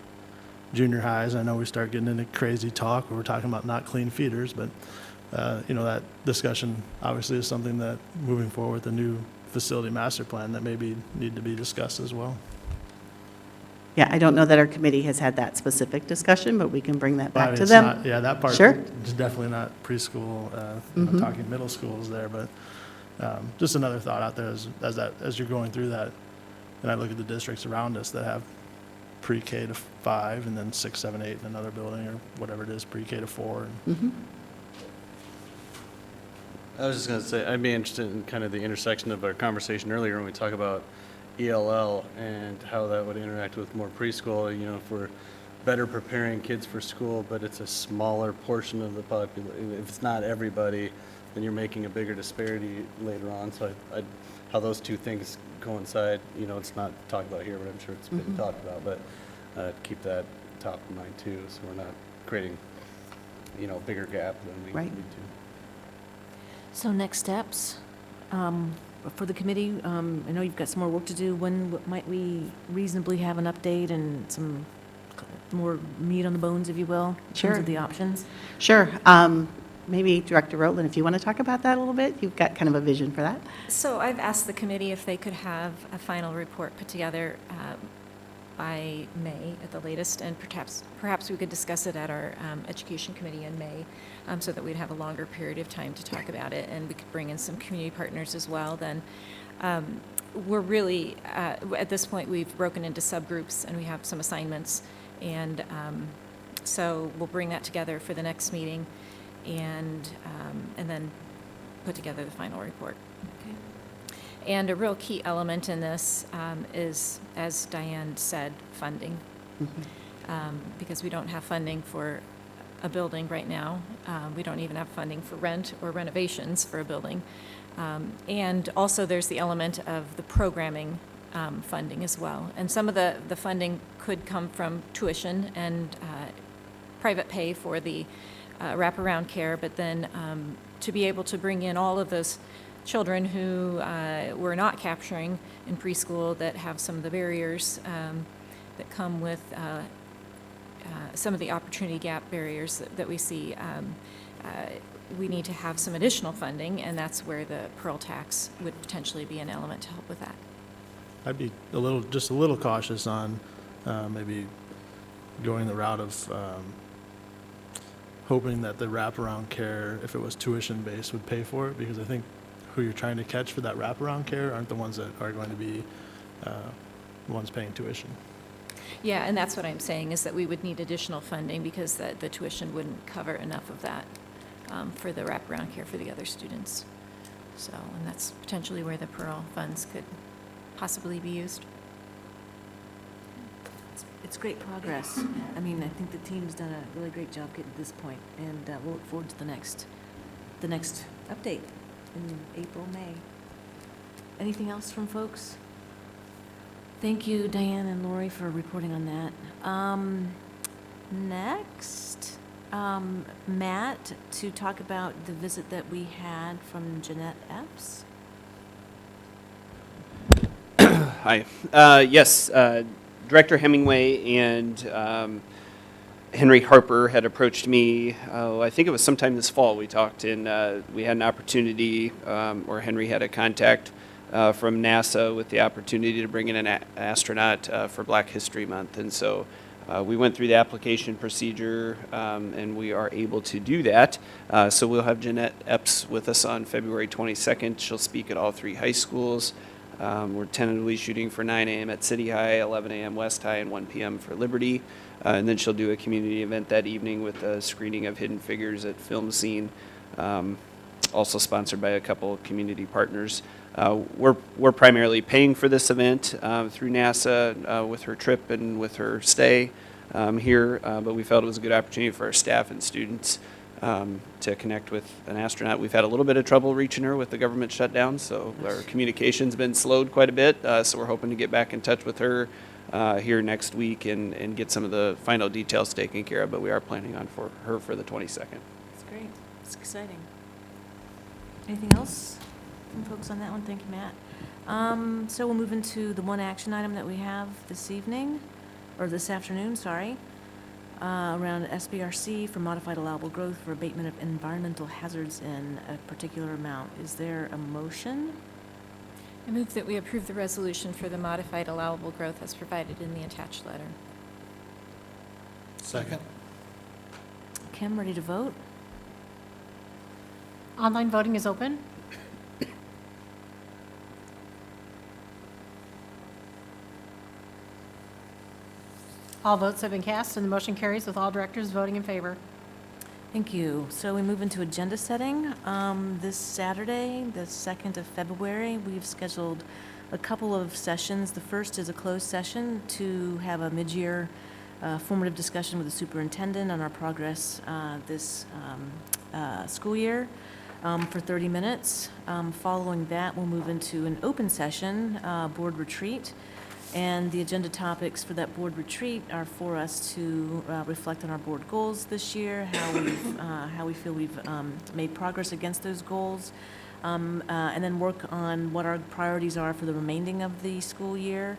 junior highs. I know we start getting into crazy talk where we're talking about not clean feeders, but that discussion obviously is something that moving forward with the new facility master plan that maybe need to be discussed as well. Yeah, I don't know that our committee has had that specific discussion, but we can bring that But I back mean, to it's them. not- Yeah, that part Sure. is definitely not preschool, Mhm. talking middle schools there, but just another thought out there as you're going through that, and I look at the districts around us that have pre-K to 5 and then 6, 7, 8 in another building or whatever it is, pre-K to 4. Mhm. I was just going to say, I'd be interested in kind of the intersection of our conversation earlier when we talk about ELL and how that would interact with more preschool, if we're better preparing kids for school, but it's a smaller portion of the population. If it's not everybody, then you're making a bigger disparity later on. So how those two things coincide, it's not talked about here, but I'm sure it's been talked about, but keep that top of mind too, so we're not creating, a bigger gap than we Right. need to. So next steps for the committee, I know you've got some more work to do. When might we reasonably have an update and some more meat on the bones, if you will, in Sure. terms of the options? Sure. Maybe Director Rotland, if you want to talk about that a little bit, you've got kind of a vision for that. So I've asked the committee if they could have a final report put together by May at the latest, and perhaps we could discuss it at our Education Committee in May, so that we'd have a longer period of time to talk about it, and we could bring in some community partners as well. Then we're really, at this point, we've broken into subgroups, and we have some assignments, and so we'll bring that together for the next meeting, and then put together the final report. Okay. And a real key element in this is, as Diane said, funding. Because we don't have funding for a building right now. We don't even have funding for rent or renovations for a building. And also there's the element of the programming funding as well. And some of the funding could come from tuition and private pay for the wraparound care, but then to be able to bring in all of those children who we're not capturing in preschool that have some of the barriers that come with some of the opportunity gap barriers that we see. We need to have some additional funding, and that's where the Pearl tax would potentially be an element to help with that. I'd be just a little cautious on maybe going the route of hoping that the wraparound care, if it was tuition-based, would pay for it, because I think who you're trying to catch for that wraparound care aren't the ones that are going to be the ones paying tuition. Yeah, and that's what I'm saying, is that we would need additional funding because the tuition wouldn't cover enough of that for the wraparound care for the other students. So, and that's potentially where the Pearl funds could possibly be used. It's great progress. I mean, I think the team's done a really great job getting to this point, and we'll look forward to the next update in April, May. Anything else from folks? Thank you, Diane and Lori, for reporting on that. Next, Matt, to talk about the visit that we had from Jeanette Epps. Hi. Yes, Director Hemingway and Henry Harper had approached me, I think it was sometime this fall. We talked, and we had an opportunity, or Henry had a contact from NASA with the opportunity to bring in an astronaut for Black History Month. And so We went through the application procedure, and we are able to do that. So we'll have Jeanette Epps with us on February 22nd. She'll speak at all 3 high schools. We're tentatively shooting for 9 a.m. at City High, 11 a.m. West High, and 1 p.m. for Liberty. And then she'll do a community event that evening with a screening of Hidden Figures at Film Scene, also sponsored by a couple of community partners. We're primarily paying for this event through NASA with her trip and with her stay here, but we felt it was a good opportunity for our staff and students to connect with an astronaut. We've had a little bit of trouble reaching her with the government shutdown, so our communication's been slowed quite a bit, so we're hoping to get back in touch with her here next week and get some of the final details taken care of, but we are planning on for her for the 22nd. That's great. It's exciting. Anything else from folks on that one? Thank you, Matt. So we'll move into the one action item that we have this evening, or this afternoon, sorry, around SBRC for modified allowable growth for abatement of environmental hazards in a particular amount. Is there a motion? I move that we approve the resolution for the modified allowable growth as provided in the attached letter. Second. Kim, ready to vote? Online voting is open. All votes have been cast, and the motion carries with all directors voting in favor. Thank you. So we move into agenda setting. This Saturday, the 2nd of February, we've scheduled a couple of sessions. The first is a closed session to have a mid-year formative discussion with the superintendent on our progress this school year for 30 minutes. Following that, we'll move into an open session, board retreat. And the agenda topics for that board retreat are for us to reflect on our board goals this year, how we feel we've made progress against those goals, and then work on what our priorities are for the remaining of the school year.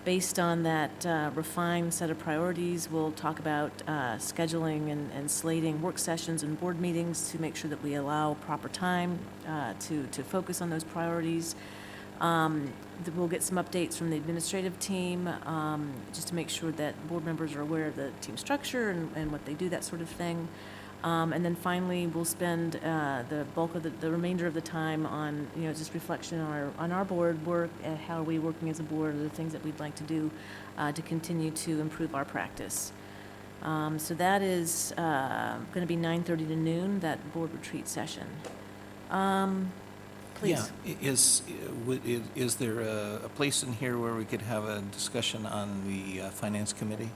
Based on that refined set of priorities, we'll talk about scheduling and slating work sessions and board meetings to make sure that we allow proper time to focus on those priorities. We'll get some updates from the administrative team, just to make sure that board members are aware of the team structure and what they do, that sort of thing. And then finally, we'll spend the bulk of the remainder of the time on, just reflection on our board work, how are we working as a board, or the things that we'd like to do to continue to improve our practice. So that is going to be 9:30 to noon, that board retreat session. Please. Yeah, is there a place in here where we could have a discussion on the Finance Committee?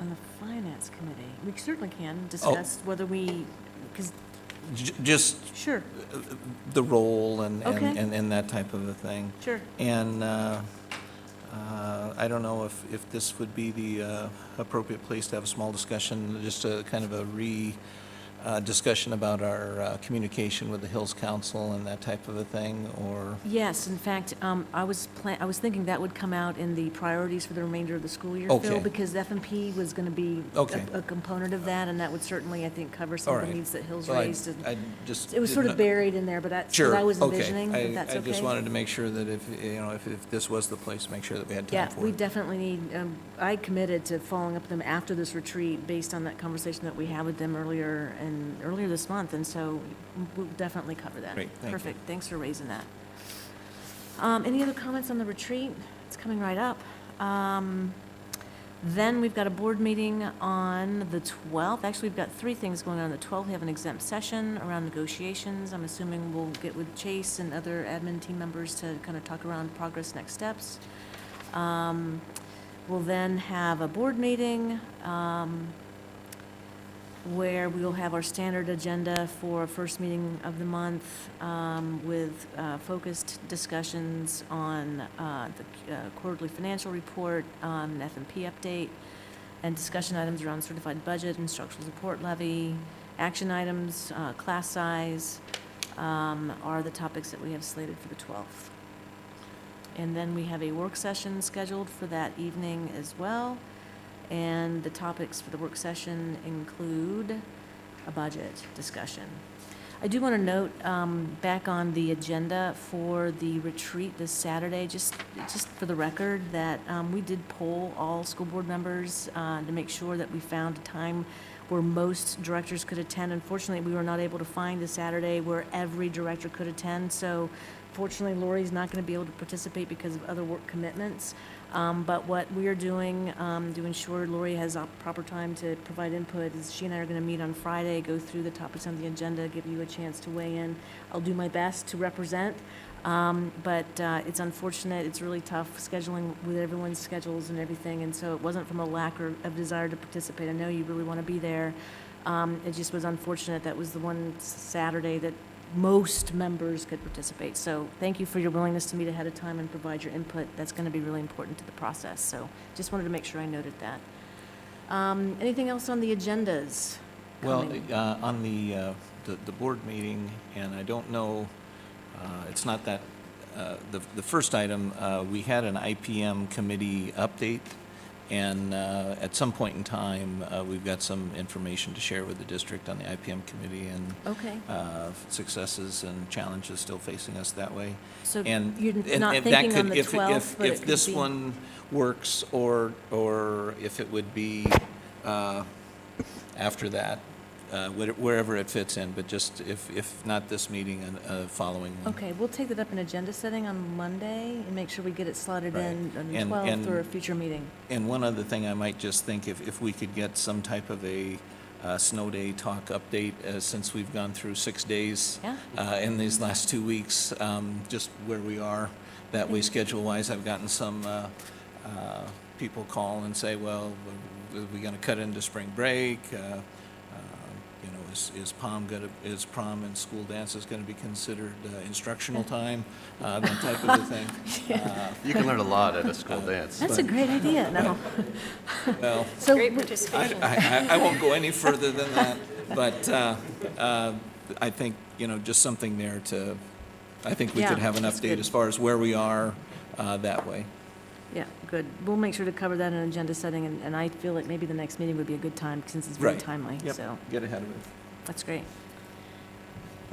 On the Finance Committee, we certainly can discuss whether we, because. Just Sure. the role and Okay. that type of a thing. Sure. And I don't know if this would be the appropriate place to have a small discussion, just a kind of a discussion about our communication with the Hills Council and that type of a thing, or? Yes, in fact, I was thinking that would come out in the priorities for the remainder of the school year, Okay. Phil, because F&P was going to be Okay. a component of that, and that would certainly, I think, cover some All of the right. needs that Hills Well, raised. And I just it was sort of didn't- buried in there, but that's Sure, what I was okay. envisioning, if that's okay. I just wanted to make sure that if this was the place, make sure that we had time Yeah, for we it. definitely need, I committed to following up with them after this retreat based on that conversation that we had with them earlier this month, and so we'll definitely cover that. Great, thank you. Perfect, thanks for raising that. Any other comments on the retreat? It's coming right up. Then we've got a board meeting on the 12th. Actually, we've got 3 things going on the 12th. We have an exempt session around negotiations. I'm assuming we'll get with Chase and other admin team members to kind of talk around progress, next steps. We'll then have a board meeting where we will have our standard agenda for first meeting of the month with focused discussions on the quarterly financial report, F&P update, and discussion items around certified budget, instructional support levy, action items, class size are the topics that we have slated for the 12th. And then we have a work session scheduled for that evening as well. And the topics for the work session include a budget discussion. I do want to note, back on the agenda for the retreat this Saturday, just for the record, that we did poll all school board members to make sure that we found a time where most directors could attend. Unfortunately, we were not able to find a Saturday where every director could attend, so fortunately, Lori's not going to be able to participate because of other work commitments. But what we are doing to ensure Lori has a proper time to provide input is she and I are going to meet on Friday, go through the topics on the agenda, give you a chance to weigh in. I'll do my best to represent, but it's unfortunate. It's really tough scheduling with everyone's schedules and everything, and so it wasn't from a lack of desire to participate. I know you really want to be there. It just was unfortunate that was the one Saturday that most members could participate. So thank you for your willingness to meet ahead of time and provide your input. That's going to be really important to the process. So just wanted to make sure I noted that. Anything else on the agendas? Well, coming? on the board meeting, and I don't know, it's not that, the first item, we had an IPM committee update, and at some point in time, we've got some information to share with the district on the IPM committee and Okay. successes and challenges still facing us that way. So And you're and not that thinking could- on the if- 12th, but it If could this be- one works, or if it would be after that, wherever it fits in, but just if not this meeting, and following one. Okay, we'll take that up in agenda setting on Monday and make sure we get it slotted in on the And- 12th or a future meeting. And one other thing I might just think, if we could get some type of a snow day talk update, since we've gone through 6 days in these last 2 weeks, just where we are. That way, schedule-wise, I've gotten some people call and say, well, are we going to cut into spring break? You know, is prom and school dances going to be considered instructional time? That type of a thing. You can learn a lot at a school dance. That's a great idea, no. Well, So Great participation. I won't go any further than that, but I think, you know, just something there to, I think we Yeah, could have an that's update good. as far as where we are that way. Yeah, good. We'll make sure to cover that in agenda setting, and I feel like maybe the next meeting would be a good time, since it's very Right. timely, Yep. so Get ahead of it. that's great.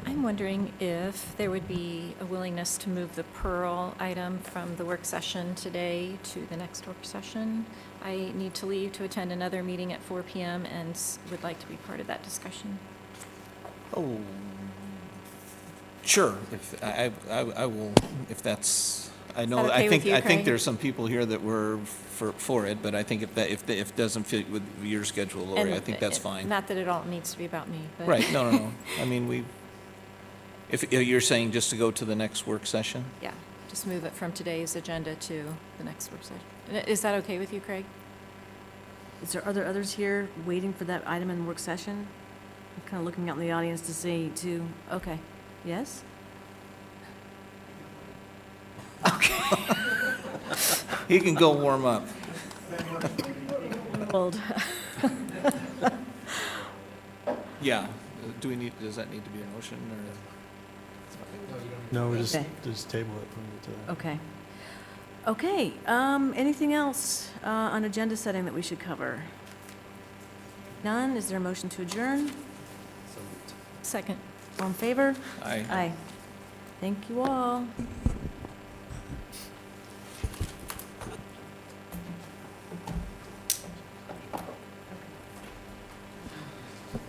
I'm wondering if there would be a willingness to move the Pearl item from the work session today to the next work session. I need to leave to attend another meeting at 4 PM and would like to be part of that discussion. Oh, sure. If I will, if that's, I know, that okay with you, I think Craig? there's some people here that were for it, but I think if it doesn't fit with your schedule, Lori, I think that's fine. Not that it all needs to be about me, but. Right, no. I mean, if you're saying just to go to the next work session? Yeah, just move it from today's agenda to the next work session. Is that okay with you, Craig? Are there others here waiting for that item in work session? I'm kind of looking out in the audience to see, okay, yes? He can go warm up. Old. Yeah. Does that need to be a motion, or? No, we Okay. just table it. Move it to- Okay. Okay, anything else on agenda setting that we should cover? None? Is there a motion to adjourn? Second. All in favor? Aye. Aye. Thank you all.